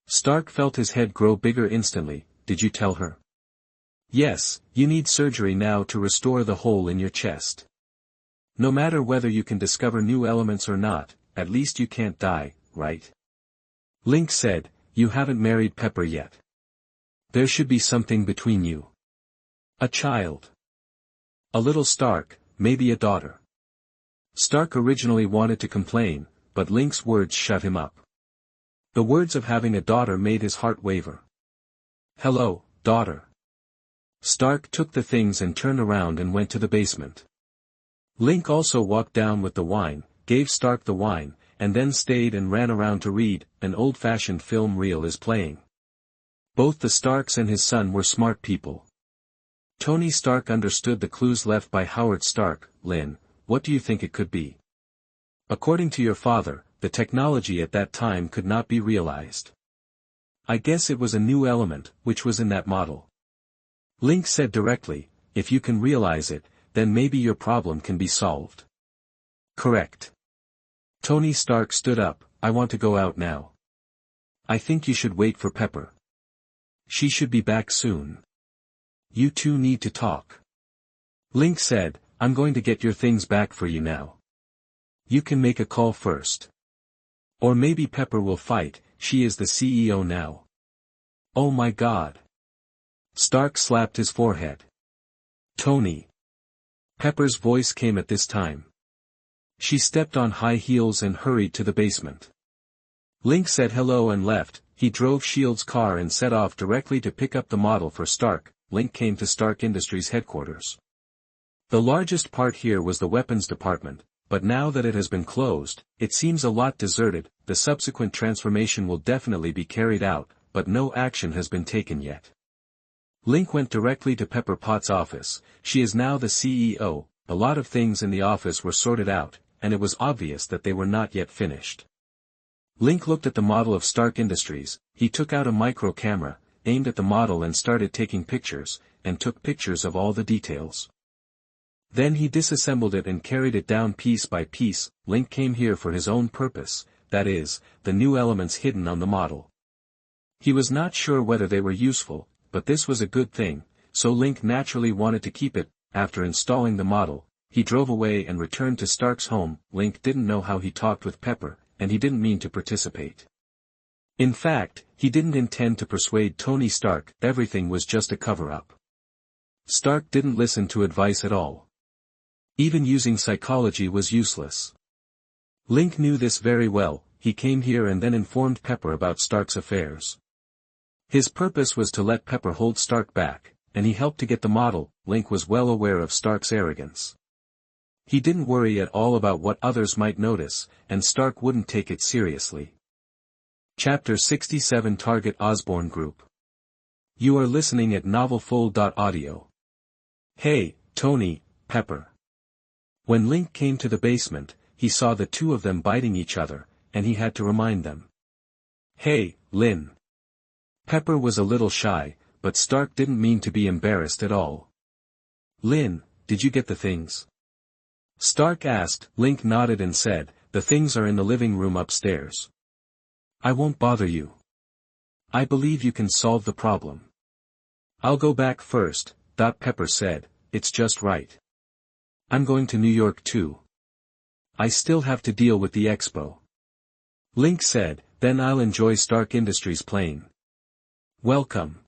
Stark felt his head grow bigger instantly. Did you tell her? Yes, you need surgery now to restore the hole in your chest. No matter whether you can discover new elements or not, at least you can't die, right? Link said, you haven't married Pepper yet. There should be something between you. A child. A little Stark, maybe a daughter. Stark originally wanted to complain, but Link's words shut him up. The words of having a daughter made his heart waver. Hello, daughter. Stark took the things and turned around and went to the basement. Link also walked down with the wine. gave Stark the wine, and then stayed and ran around to read. An old-fashioned film reel is playing. Both the Starks and his son were smart people. Tony Stark understood the clues left by Howard Stark. Lynn, what do you think it could be? According to your father, the technology at that time could not be realized. I guess it was a new element, which was in that model. Link said directly, if you can realize it, then maybe your problem can be solved. Correct. Tony Stark stood up. I want to go out now. I think you should wait for Pepper. She should be back soon. You two need to talk. Link said, I'm going to get your things back for you now. You can make a call first. Or maybe Pepper will fight, she is the CEO now. Oh my God. Stark slapped his forehead. Tony. Pepper's voice came at this time. She stepped on high heels and hurried to the basement. Link said hello and left. He drove S.H.I.E.L.D's car and set off directly to pick up the model for Stark. Link came to Stark Industries headquarters. The largest part here was the weapons department, but now that it has been closed, it seems a lot deserted. The subsequent transformation will definitely be carried out, but no action has been taken yet. Link went directly to Pepper Potts' office. She is now the CEO. A lot of things in the office were sorted out, and it was obvious that they were not yet finished. Link looked at the model of Stark Industries. He took out a micro camera, aimed at the model and started taking pictures, and took pictures of all the details. Then he disassembled it and carried it down piece by piece. Link came here for his own purpose, that is, the new elements hidden on the model. He was not sure whether they were useful, but this was a good thing, so Link naturally wanted to keep it. After installing the model, he drove away and returned to Stark's home. Link didn't know how he talked with Pepper, and he didn't mean to participate. In fact, he didn't intend to persuade Tony Stark. Everything was just a cover-up. Stark didn't listen to advice at all. Even using psychology was useless. Link knew this very well. He came here and then informed Pepper about Stark's affairs. His purpose was to let Pepper hold Stark back, and he helped to get the model. Link was well aware of Stark's arrogance. He didn't worry at all about what others might notice, and Stark wouldn't take it seriously. Chapter 67 Target Osborne Group. You are listening at NovelsNew. Hey, Tony, Pepper. When Link came to the basement, he saw the two of them biting each other, and he had to remind them. Hey, Lynn. Pepper was a little shy, but Stark didn't mean to be embarrassed at all. Lynn, did you get the things? Stark asked. Link nodded and said, the things are in the living room upstairs. I won't bother you. I believe you can solve the problem. I'll go back first, Pepper said, it's just right. I'm going to New York too. I still have to deal with the expo. Link said, then I'll enjoy Stark Industries plane. Welcome.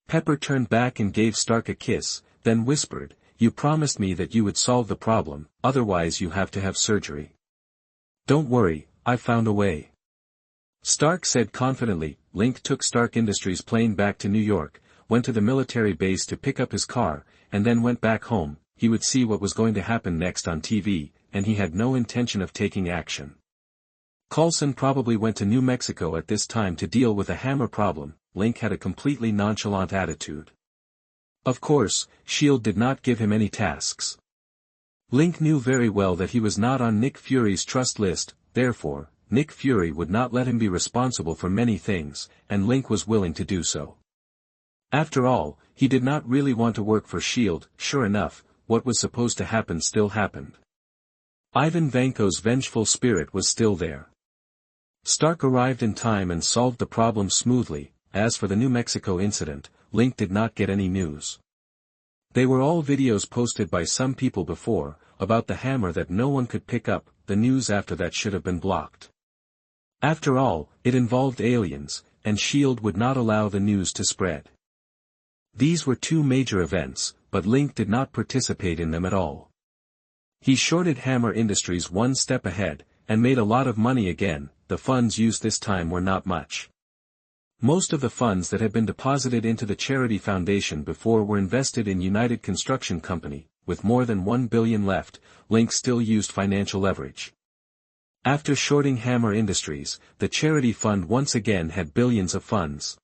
Pepper turned back and gave Stark a kiss, then whispered, you promised me that you would solve the problem, otherwise you have to have surgery. Don't worry, I've found a way. Stark said confidently. Link took Stark Industries plane back to New York, went to the military base to pick up his car, and then went back home. He would see what was going to happen next on TV, and he had no intention of taking action. Coulson probably went to New Mexico at this time to deal with a hammer problem. Link had a completely nonchalant attitude. Of course, S.H.I.E.L.D. did not give him any tasks. Link knew very well that he was not on Nick Fury's trust list, therefore, Nick Fury would not let him be responsible for many things, and Link was willing to do so. After all, he did not really want to work for S.H.I.E.L.D. Sure enough, what was supposed to happen still happened. Ivan Vanko's vengeful spirit was still there. Stark arrived in time and solved the problem smoothly. As for the New Mexico incident, Link did not get any news. They were all videos posted by some people before, about the hammer that no one could pick up. The news after that should have been blocked. After all, it involved aliens, and S.H.I.E.L.D. would not allow the news to spread. These were two major events, but Link did not participate in them at all. He shorted Hammer Industries one step ahead, and made a lot of money again. The funds used this time were not much. Most of the funds that had been deposited into the charity foundation before were invested in United Construction Company. With more than $1 billion left, Link still used financial leverage. After shorting Hammer Industries, the charity fund once again had billions of funds.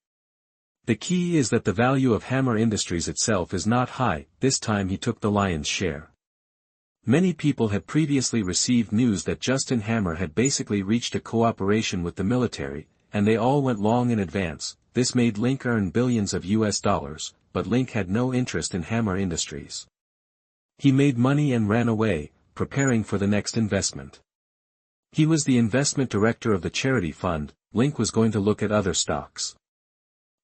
The key is that the value of Hammer Industries itself is not high. This time he took the lion's share. Many people had previously received news that Justin Hammer had basically reached a cooperation with the military, and they all went long in advance. This made Link earn billions of US dollars, but Link had no interest in Hammer Industries. He made money and ran away, preparing for the next investment. He was the investment director of the charity fund. Link was going to look at other stocks.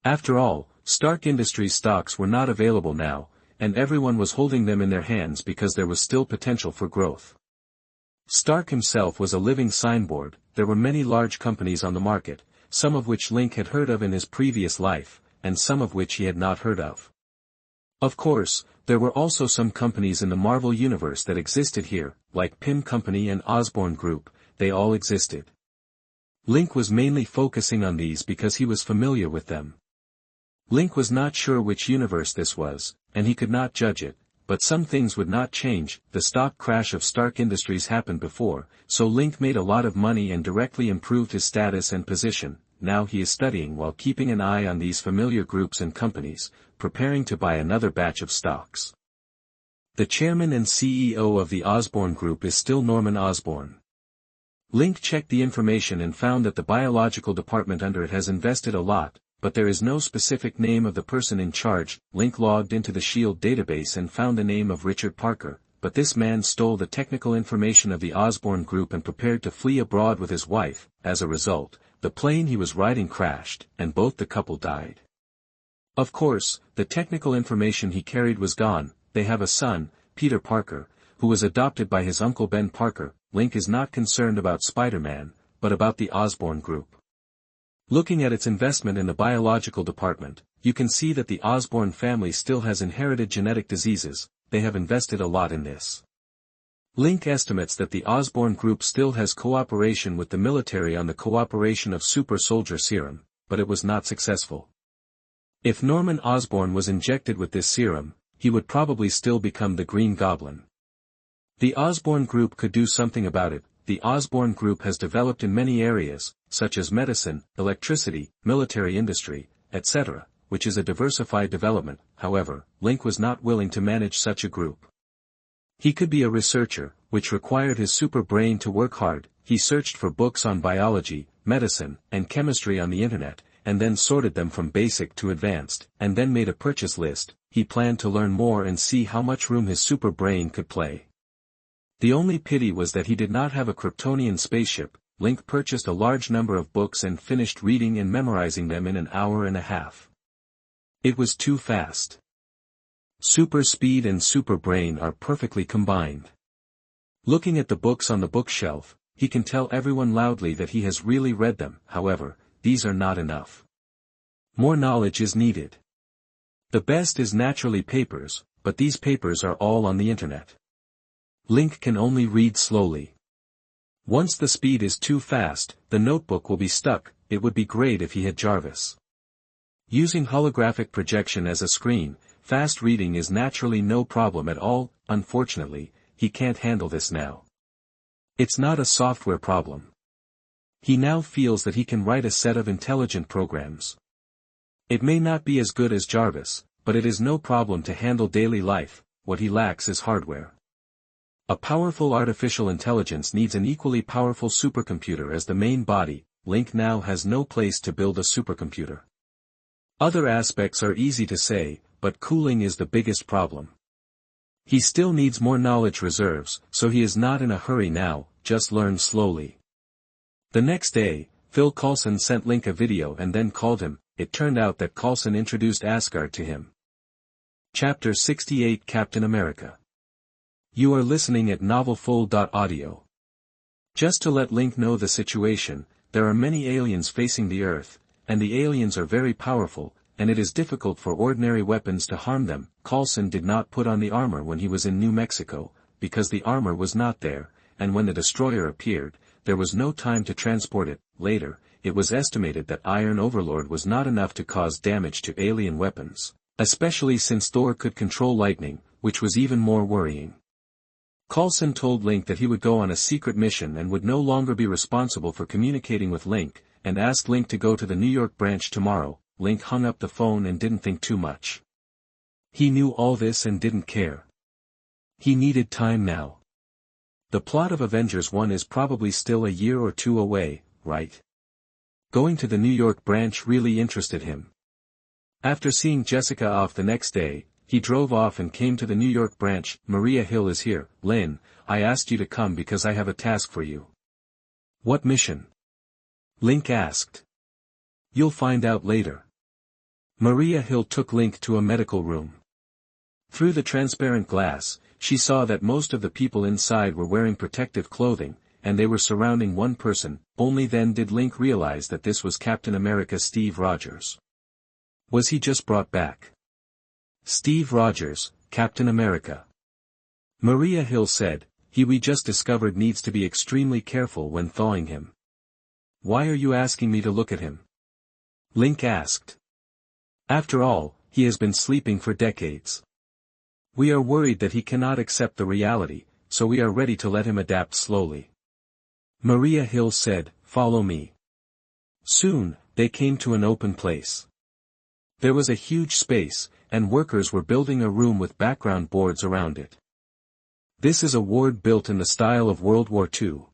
After all, Stark Industries stocks were not available now, and everyone was holding them in their hands because there was still potential for growth. Stark himself was a living signboard. There were many large companies on the market, some of which Link had heard of in his previous life, and some of which he had not heard of. Of course, there were also some companies in the Marvel Universe that existed here, like Pym Company and Osborne Group. They all existed. Link was mainly focusing on these because he was familiar with them. Link was not sure which universe this was, and he could not judge it, but some things would not change. The stock crash of Stark Industries happened before, so Link made a lot of money and directly improved his status and position. Now he is studying while keeping an eye on these familiar groups and companies, preparing to buy another batch of stocks. The chairman and CEO of the Osborne Group is still Norman Osborne. Link checked the information and found that the biological department under it has invested a lot, but there is no specific name of the person in charge. Link logged into the S.H.I.E.L.D. database and found the name of Richard Parker, but this man stole the technical information of the Osborne Group and prepared to flee abroad with his wife. As a result, the plane he was riding crashed, and both the couple died. Of course, the technical information he carried was gone. They have a son, Peter Parker, who was adopted by his uncle Ben Parker. Link is not concerned about Spider-Man, but about the Osborne Group. Looking at its investment in the biological department, you can see that the Osborne family still has inherited genetic diseases. They have invested a lot in this. Link estimates that the Osborne Group still has cooperation with the military on the cooperation of super soldier serum, but it was not successful. If Norman Osborn was injected with this serum, he would probably still become the Green Goblin. The Osborne Group could do something about it. The Osborne Group has developed in many areas, such as medicine, electricity, military industry, etc., which is a diversified development. However, Link was not willing to manage such a group. He could be a researcher, which required his super brain to work hard. He searched for books on biology, medicine, and chemistry on the internet, and then sorted them from basic to advanced, and then made a purchase list. He planned to learn more and see how much room his super brain could play. The only pity was that he did not have a Kryptonian spaceship. Link purchased a large number of books and finished reading and memorizing them in an hour and a half. It was too fast. Super speed and super brain are perfectly combined. Looking at the books on the bookshelf, he can tell everyone loudly that he has really read them. However, these are not enough. More knowledge is needed. The best is naturally papers, but these papers are all on the internet. Link can only read slowly. Once the speed is too fast, the notebook will be stuck. It would be great if he had Jarvis. Using holographic projection as a screen, fast reading is naturally no problem at all. Unfortunately, he can't handle this now. It's not a software problem. He now feels that he can write a set of intelligent programs. It may not be as good as Jarvis, but it is no problem to handle daily life. What he lacks is hardware. A powerful artificial intelligence needs an equally powerful supercomputer as the main body. Link now has no place to build a supercomputer. Other aspects are easy to say, but cooling is the biggest problem. He still needs more knowledge reserves, so he is not in a hurry now. Just learn slowly. The next day, Phil Coulson sent Link a video and then called him. It turned out that Coulson introduced Asgard to him. Chapter 68 Captain America. You are listening at NovelsNew. Just to let Link know the situation, there are many aliens facing the Earth, and the aliens are very powerful, and it is difficult for ordinary weapons to harm them. Coulson did not put on the armor when he was in New Mexico, because the armor was not there, and when the destroyer appeared, there was no time to transport it. Later, it was estimated that Iron Overlord was not enough to cause damage to alien weapons, especially since Thor could control lightning, which was even more worrying. Coulson told Link that he would go on a secret mission and would no longer be responsible for communicating with Link, and asked Link to go to the New York branch tomorrow. Link hung up the phone and didn't think too much. He knew all this and didn't care. He needed time now. The plot of Avengers 1 is probably still a year or two away, right? Going to the New York branch really interested him. After seeing Jessica off the next day, he drove off and came to the New York branch. Maria Hill is here. Lynn, I asked you to come because I have a task for you. What mission? Link asked. You'll find out later. Maria Hill took Link to a medical room. Through the transparent glass, she saw that most of the people inside were wearing protective clothing, and they were surrounding one person. Only then did Link realize that this was Captain America Steve Rogers. Was he just brought back? Steve Rogers, Captain America. Maria Hill said, we just discovered needs to be extremely careful when thawing him. Why are you asking me to look at him? Link asked. After all, he has been sleeping for decades. We are worried that he cannot accept the reality, so we are ready to let him adapt slowly. Maria Hill said, follow me. Soon, they came to an open place. There was a huge space, and workers were building a room with background boards around it. This is a ward built in the style of World War II.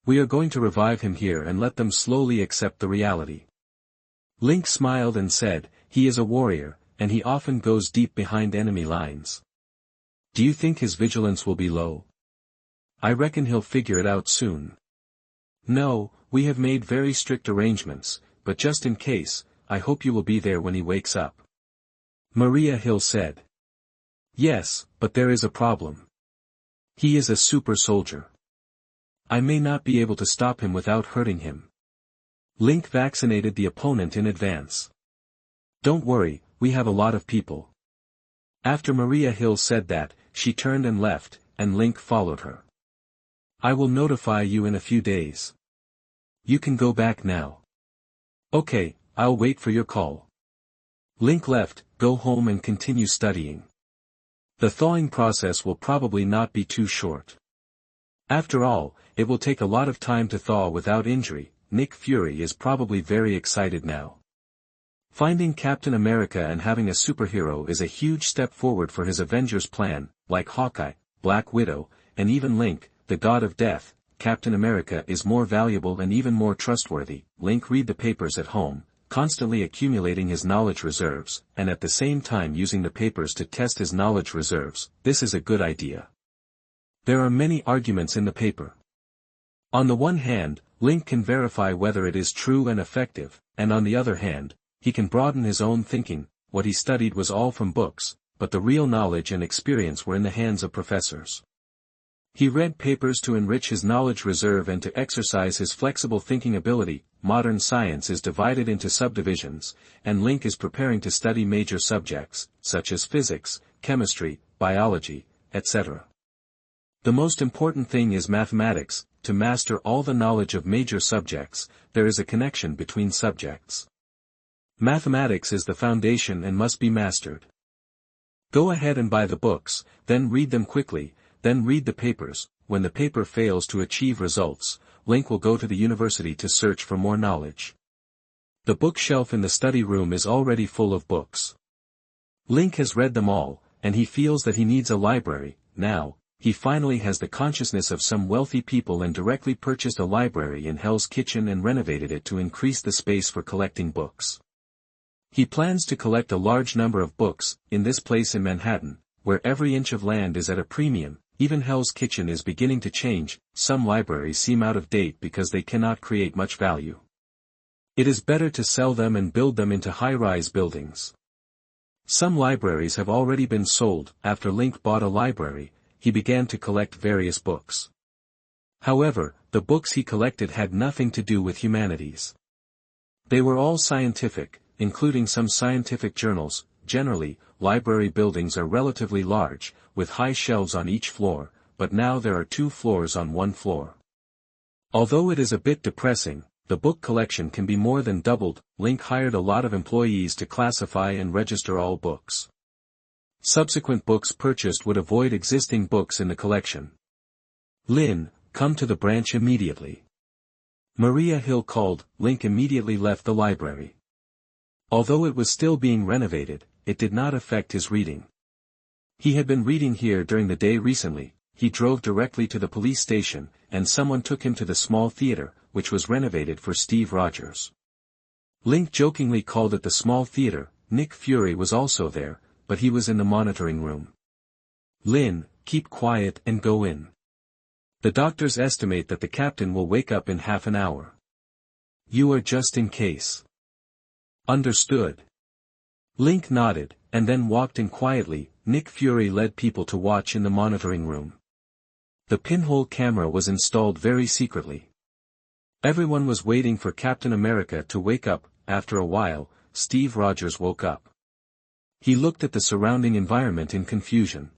We are going to revive him here and let them slowly accept the reality. Link smiled and said, he is a warrior, and he often goes deep behind enemy lines. Do you think his vigilance will be low? I reckon he'll figure it out soon. No, we have made very strict arrangements, but just in case, I hope you will be there when he wakes up. Maria Hill said. Yes, but there is a problem. He is a super soldier. I may not be able to stop him without hurting him. Link vaccinated the opponent in advance. Don't worry, we have a lot of people. After Maria Hill said that, she turned and left, and Link followed her. I will notify you in a few days. You can go back now. Okay, I'll wait for your call. Link left, go home and continue studying. The thawing process will probably not be too short. After all, it will take a lot of time to thaw without injury. Nick Fury is probably very excited now. Finding Captain America and having a superhero is a huge step forward for his Avengers plan. Like Hawkeye, Black Widow, and even Link, the God of Death, Captain America is more valuable and even more trustworthy. Link read the papers at home, constantly accumulating his knowledge reserves, and at the same time using the papers to test his knowledge reserves. This is a good idea. There are many arguments in the paper. On the one hand, Link can verify whether it is true and effective, and on the other hand, he can broaden his own thinking. What he studied was all from books, but the real knowledge and experience were in the hands of professors. He read papers to enrich his knowledge reserve and to exercise his flexible thinking ability. Modern science is divided into subdivisions, and Link is preparing to study major subjects, such as physics, chemistry, biology, etc. The most important thing is mathematics. To master all the knowledge of major subjects, there is a connection between subjects. Mathematics is the foundation and must be mastered. Go ahead and buy the books, then read them quickly, then read the papers. When the paper fails to achieve results, Link will go to the university to search for more knowledge. The bookshelf in the study room is already full of books. Link has read them all, and he feels that he needs a library. Now, he finally has the consciousness of some wealthy people and directly purchased a library in Hell's Kitchen and renovated it to increase the space for collecting books. He plans to collect a large number of books. In this place in Manhattan, where every inch of land is at a premium, even Hell's Kitchen is beginning to change. Some libraries seem out of date because they cannot create much value. It is better to sell them and build them into high-rise buildings. Some libraries have already been sold. After Link bought a library, he began to collect various books. However, the books he collected had nothing to do with humanities. They were all scientific, including some scientific journals. Generally, library buildings are relatively large, with high shelves on each floor, but now there are 2 floors on one floor. Although it is a bit depressing, the book collection can be more than doubled. Link hired a lot of employees to classify and register all books. Subsequent books purchased would avoid existing books in the collection. Lin, come to the branch immediately. Maria Hill called. Link immediately left the library. Although it was still being renovated, it did not affect his reading. He had been reading here during the day recently. He drove directly to the police station, and someone took him to the small theater, which was renovated for Steve Rogers. Link jokingly called it the small theater. Nick Fury was also there, but he was in the monitoring room. Lin, keep quiet and go in. The doctors estimate that the captain will wake up in half an hour. You are just in case. Understood. Link nodded, and then walked in quietly. Nick Fury led people to watch in the monitoring room. The pinhole camera was installed very secretly. Everyone was waiting for Captain America to wake up. After a while, Steve Rogers woke up. He looked at the surrounding environment in confusion.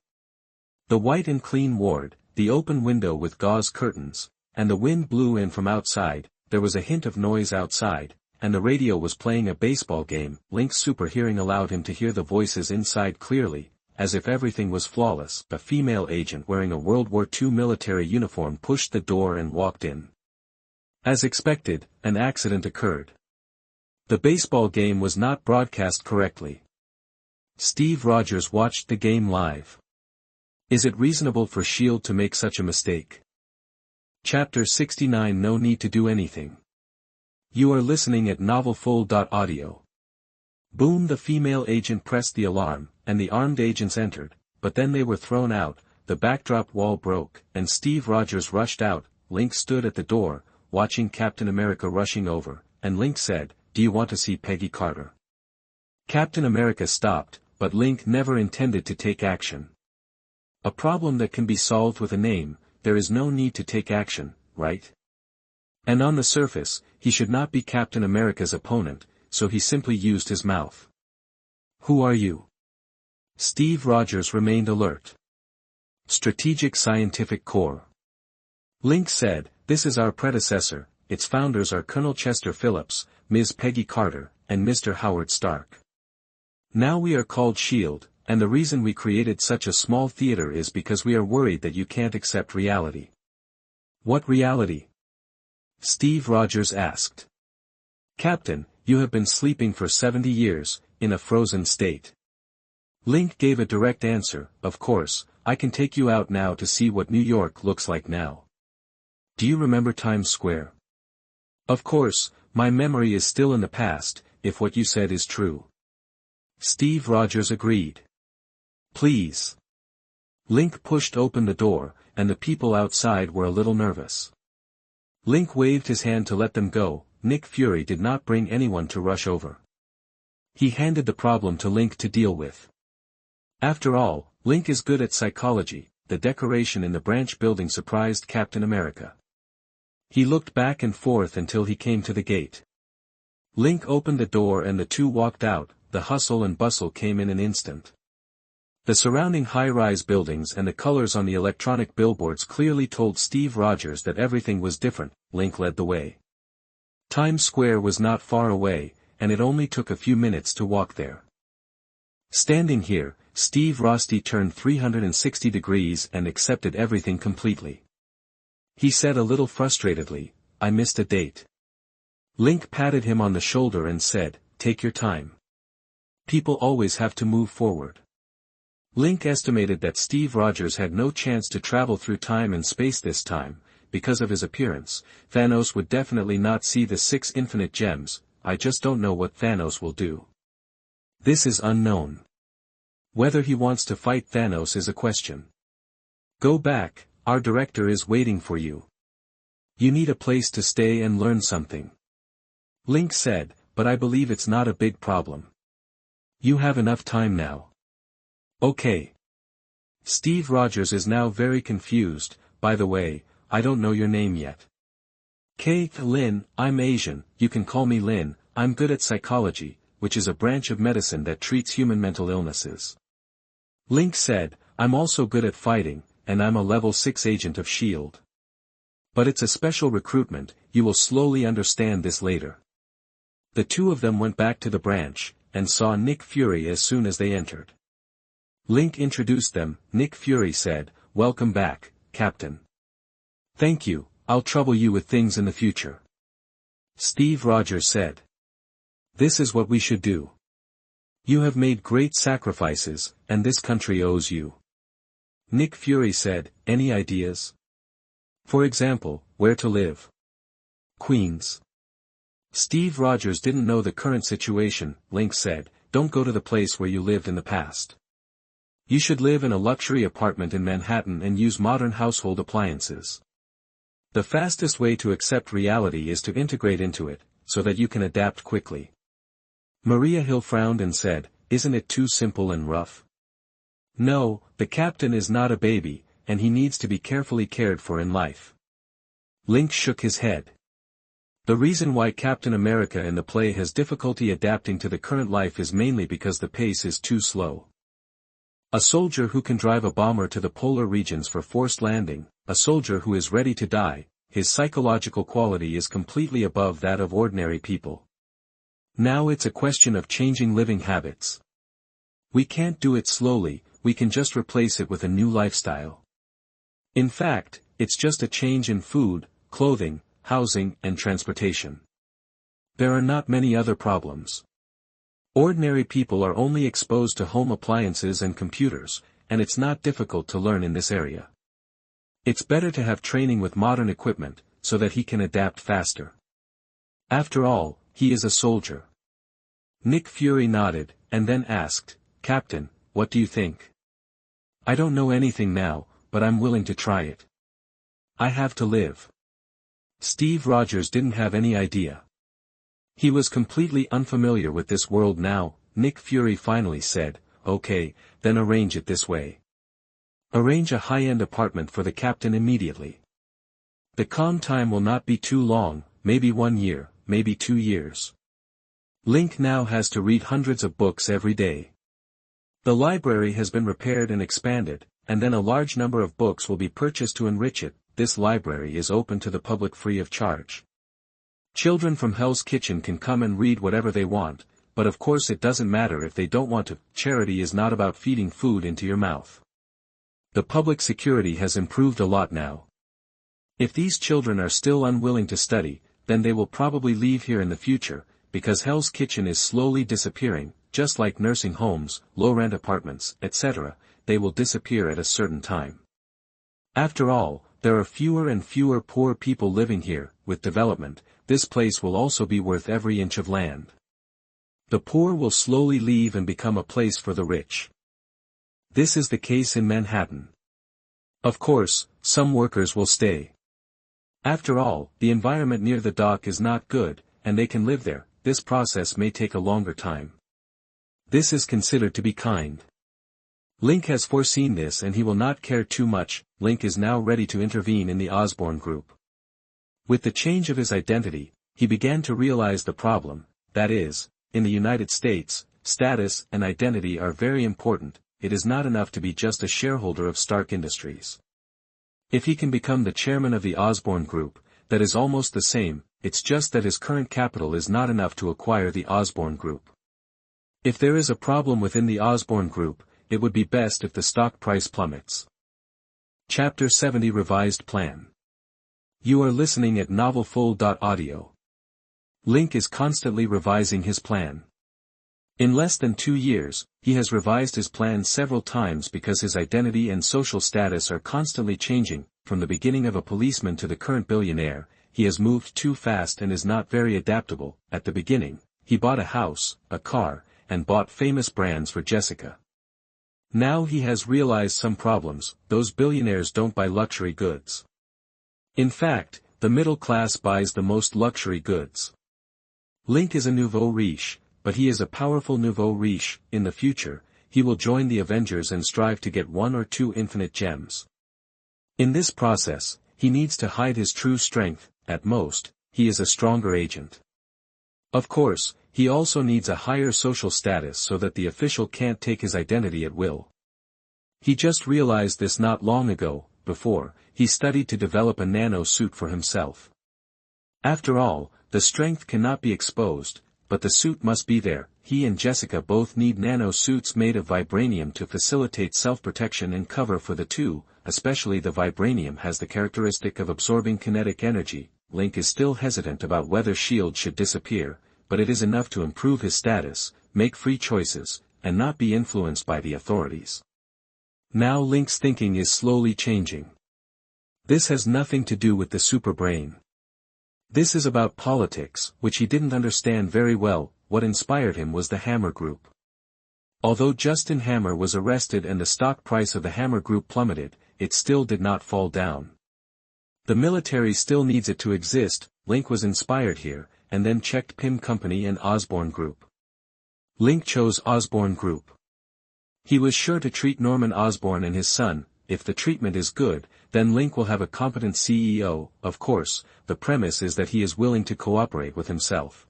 The white and clean ward, the open window with gauze curtains, and the wind blew in from outside. There was a hint of noise outside, and the radio was playing a baseball game. Link's super hearing allowed him to hear the voices inside clearly, as if everything was flawless. A female agent wearing a World War II military uniform pushed the door and walked in. As expected, an accident occurred. The baseball game was not broadcast correctly. Steve Rogers watched the game live. Is it reasonable for S.H.I.E.L.D. to make such a mistake? Chapter 69. No need to do anything. You are listening at NovelsNew. Boom! The female agent pressed the alarm, and the armed agents entered, but then they were thrown out. The backdrop wall broke, and Steve Rogers rushed out. Link stood at the door, watching Captain America rushing over, and Link said, "Do you want to see Peggy Carter?" Captain America stopped, but Link never intended to take action. A problem that can be solved with a name. There is no need to take action, right? And on the surface, he should not be Captain America's opponent, so he simply used his mouth. Who are you? Steve Rogers remained alert. Strategic Scientific Corps. Link said, "This is our predecessor. Its founders are Colonel Chester Phillips, Ms. Peggy Carter, and Mr. Howard Stark. Now we are called S.H.I.E.L.D., and the reason we created such a small theater is because we are worried that you can't accept reality." What reality? Steve Rogers asked. Captain, you have been sleeping for 70 years, in a frozen state. Link gave a direct answer. Of course, I can take you out now to see what New York looks like now. Do you remember Times Square? Of course, my memory is still in the past, if what you said is true. Steve Rogers agreed. Please. Link pushed open the door, and the people outside were a little nervous. Link waved his hand to let them go. Nick Fury did not bring anyone to rush over. He handed the problem to Link to deal with. After all, Link is good at psychology. The decoration in the branch building surprised Captain America. He looked back and forth until he came to the gate. Link opened the door and the two walked out. The hustle and bustle came in an instant. The surrounding high-rise buildings and the colors on the electronic billboards clearly told Steve Rogers that everything was different. Link led the way. Times Square was not far away, and it only took a few minutes to walk there. Standing here, Steve Rosty turned 360 degrees and accepted everything completely. He said a little frustratedly, "I missed a date." Link patted him on the shoulder and said, "Take your time. People always have to move forward." Link estimated that Steve Rogers had no chance to travel through time and space this time. Because of his appearance, Thanos would definitely not see the 6 infinite gems. I just don't know what Thanos will do. This is unknown. Whether he wants to fight Thanos is a question. Go back, our director is waiting for you. You need a place to stay and learn something. Link said, but I believe it's not a big problem. You have enough time now. Okay. Steve Rogers is now very confused. By the way, I don't know your name yet. Lin, I'm Asian, you can call me Lin. I'm good at psychology, which is a branch of medicine that treats human mental illnesses. Link said, I'm also good at fighting, and I'm a level 6 agent of S.H.I.E.L.D. But it's a special recruitment, you will slowly understand this later. The two of them went back to the branch, and saw Nick Fury as soon as they entered. Link introduced them. Nick Fury said, "Welcome back, Captain." "Thank you, I'll trouble you with things in the future." Steve Rogers said. "This is what we should do. You have made great sacrifices, and this country owes you." Nick Fury said, "Any ideas? For example, where to live?" "Queens." Steve Rogers didn't know the current situation. Link said, "Don't go to the place where you lived in the past. You should live in a luxury apartment in Manhattan and use modern household appliances. The fastest way to accept reality is to integrate into it, so that you can adapt quickly." Maria Hill frowned and said, "Isn't it too simple and rough?" "No, the captain is not a baby, and he needs to be carefully cared for in life." Link shook his head. "The reason why Captain America in the play has difficulty adapting to the current life is mainly because the pace is too slow. A soldier who can drive a bomber to the polar regions for forced landing, a soldier who is ready to die, his psychological quality is completely above that of ordinary people. Now it's a question of changing living habits. We can't do it slowly, we can just replace it with a new lifestyle. In fact, it's just a change in food, clothing, housing, and transportation. There are not many other problems. Ordinary people are only exposed to home appliances and computers, and it's not difficult to learn in this area. It's better to have training with modern equipment, so that he can adapt faster. After all, he is a soldier." Nick Fury nodded, and then asked, "Captain, what do you think?" "I don't know anything now, but I'm willing to try it. I have to live." Steve Rogers didn't have any idea. He was completely unfamiliar with this world now. Nick Fury finally said, "Okay, then arrange it this way. Arrange a high-end apartment for the captain immediately. The calm time will not be too long, maybe 1 year, maybe 2 years. Link now has to read hundreds of books every day. The library has been repaired and expanded, and then a large number of books will be purchased to enrich it. This library is open to the public free of charge. Children from Hell's Kitchen can come and read whatever they want, but of course it doesn't matter if they don't want to. Charity is not about feeding food into your mouth. The public security has improved a lot now. If these children are still unwilling to study, then they will probably leave here in the future, because Hell's Kitchen is slowly disappearing, just like nursing homes, low-rent apartments, etc., they will disappear at a certain time. After all, there are fewer and fewer poor people living here. With development, this place will also be worth every inch of land. The poor will slowly leave and become a place for the rich. This is the case in Manhattan. Of course, some workers will stay. After all, the environment near the dock is not good, and they can live there. This process may take a longer time. This is considered to be kind. Link has foreseen this and he will not care too much. Link is now ready to intervene in the Osborne group. With the change of his identity, he began to realize the problem, that is, in the United States, status and identity are very important. It is not enough to be just a shareholder of Stark Industries. If he can become the chairman of the Osborne Group, that is almost the same. It's just that his current capital is not enough to acquire the Osborne Group. If there is a problem within the Osborne Group, it would be best if the stock price plummets. Chapter 70 Revised Plan. You are listening at NovelsNew. Link is constantly revising his plan. In less than 2 years, he has revised his plan several times because his identity and social status are constantly changing. From the beginning of a policeman to the current billionaire, he has moved too fast and is not very adaptable. At the beginning, he bought a house, a car, and bought famous brands for Jessica. Now he has realized some problems. Those billionaires don't buy luxury goods. In fact, the middle class buys the most luxury goods. Link is a nouveau riche, but he is a powerful nouveau riche. In the future, he will join the Avengers and strive to get 1 or 2 infinite gems. In this process, he needs to hide his true strength. At most, he is a stronger agent. Of course, he also needs a higher social status so that the official can't take his identity at will. He just realized this not long ago. Before, he studied to develop a nano suit for himself. After all, the strength cannot be exposed, but the suit must be there. He and Jessica both need nano suits made of vibranium to facilitate self-protection and cover for the two, especially the vibranium has the characteristic of absorbing kinetic energy. Link is still hesitant about whether S.H.I.E.L.D. should disappear, but it is enough to improve his status, make free choices, and not be influenced by the authorities. Now Link's thinking is slowly changing. This has nothing to do with the superbrain. This is about politics, which he didn't understand very well. What inspired him was the Hammer Group. Although Justin Hammer was arrested and the stock price of the Hammer Group plummeted, it still did not fall down. The military still needs it to exist. Link was inspired here, and then checked Pym Company and Osborne Group. Link chose Osborne Group. He was sure to treat Norman Osborne and his son. If the treatment is good, then Link will have a competent CEO. Of course, the premise is that he is willing to cooperate with himself.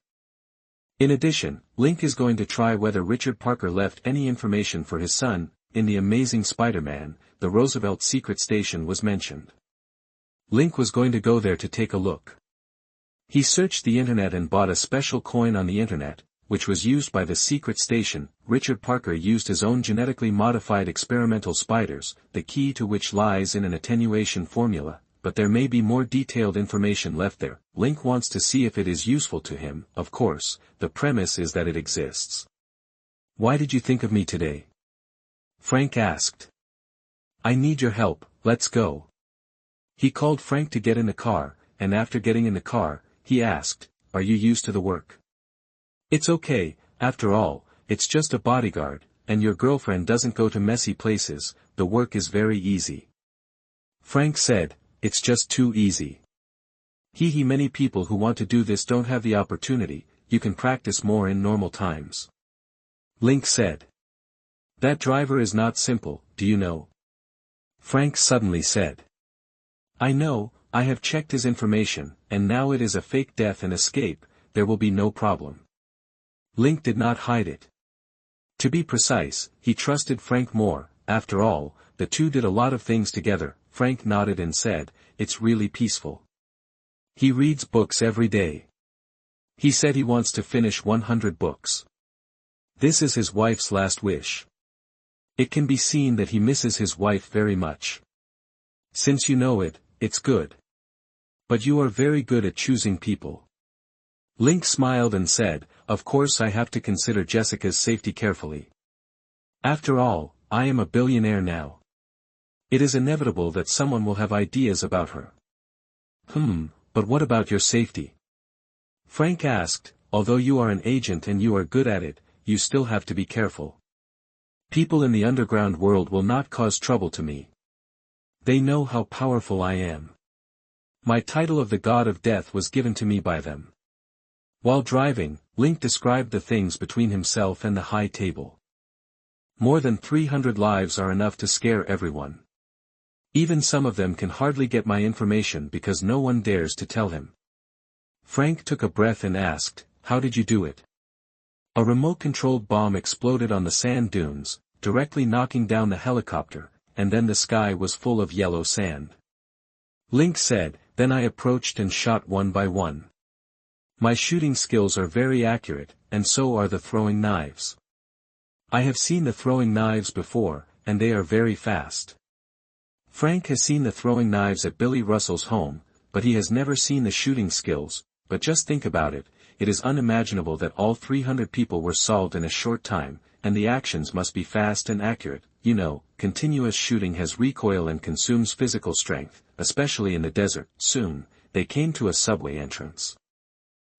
In addition, Link is going to try whether Richard Parker left any information for his son. In The Amazing Spider-Man, the Roosevelt secret station was mentioned. Link was going to go there to take a look. He searched the internet and bought a special coin on the internet, which was used by the secret station. Richard Parker used his own genetically modified experimental spiders, the key to which lies in an attenuation formula, but there may be more detailed information left there. Link wants to see if it is useful to him. Of course, the premise is that it exists. "Why did you think of me today?" Frank asked. "I need your help, let's go." He called Frank to get in the car, and after getting in the car, he asked, "Are you used to the work?" "It's okay, after all, it's just a bodyguard, and your girlfriend doesn't go to messy places. The work is very easy." Frank said, "It's just too easy. Many people who want to do this don't have the opportunity. You can practice more in normal times." Link said. "That driver is not simple, do you know?" Frank suddenly said. "I know, I have checked his information, and now it is a fake death and escape. There will be no problem." Link did not hide it. To be precise, he trusted Frank more. After all, the two did a lot of things together. Frank nodded and said, "It's really peaceful. He reads books every day. He said he wants to finish 100 books. This is his wife's last wish. It can be seen that he misses his wife very much. Since you know it, it's good. But you are very good at choosing people." Link smiled and said, "Of course I have to consider Jessica's safety carefully. After all, I am a billionaire now. It is inevitable that someone will have ideas about her." But what about your safety?" Frank asked. "Although you are an agent and you are good at it, you still have to be careful. People in the underground world will not cause trouble to me. They know how powerful I am. My title of the God of Death was given to me by them." While driving, Link described the things between himself and the high table. More than 300 lives are enough to scare everyone. Even some of them can hardly get my information because no one dares to tell him. Frank took a breath and asked, "How did you do it?" A remote-controlled bomb exploded on the sand dunes, directly knocking down the helicopter, and then the sky was full of yellow sand. Link said, "Then I approached and shot one by one. My shooting skills are very accurate, and so are the throwing knives. I have seen the throwing knives before, and they are very fast." Frank has seen the throwing knives at Billy Russell's home, but he has never seen the shooting skills. But just think about it, it is unimaginable that all 300 people were solved in a short time, and the actions must be fast and accurate. You know, continuous shooting has recoil and consumes physical strength, especially in the desert. Soon, they came to a subway entrance.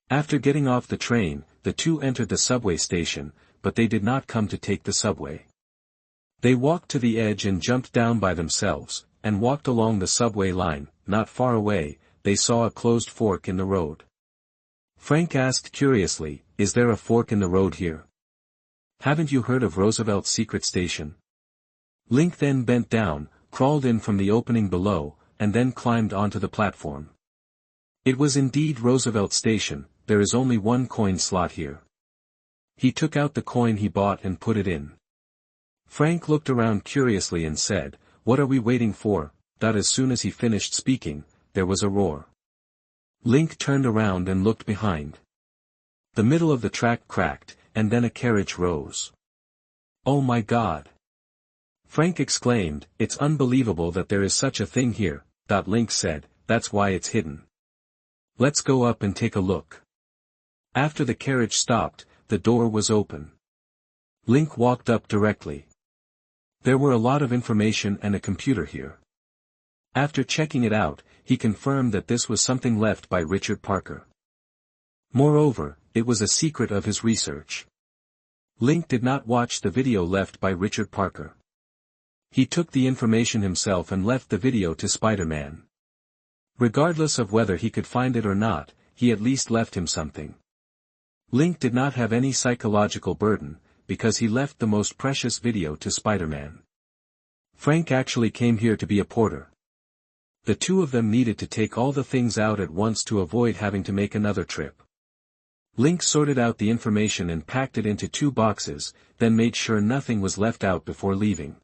After getting off the train, the two entered the subway station, but they did not come to take the subway. They walked to the edge and jumped down by themselves, and walked along the subway line. Not far away, they saw a closed fork in the road. Frank asked curiously, "Is there a fork in the road here? Haven't you heard of Roosevelt's secret station?" Link then bent down, crawled in from the opening below, and then climbed onto the platform. It was indeed Roosevelt Station. There is only one coin slot here. He took out the coin he bought and put it in. Frank looked around curiously and said, "What are we waiting for?" As soon as he finished speaking, there was a roar. Link turned around and looked behind. The middle of the track cracked, and then a carriage rose. "Oh my God!" Frank exclaimed, "It's unbelievable that there is such a thing here," Link said, "That's why it's hidden. Let's go up and take a look." After the carriage stopped, the door was open. Link walked up directly. There were a lot of information and a computer here. After checking it out, he confirmed that this was something left by Richard Parker. Moreover, it was a secret of his research. Link did not watch the video left by Richard Parker. He took the information himself and left the video to Spider-Man. Regardless of whether he could find it or not, he at least left him something. Link did not have any psychological burden, because he left the most precious video to Spider-Man. Frank actually came here to be a porter. The two of them needed to take all the things out at once to avoid having to make another trip. Link sorted out the information and packed it into 2 boxes, then made sure nothing was left out before leaving.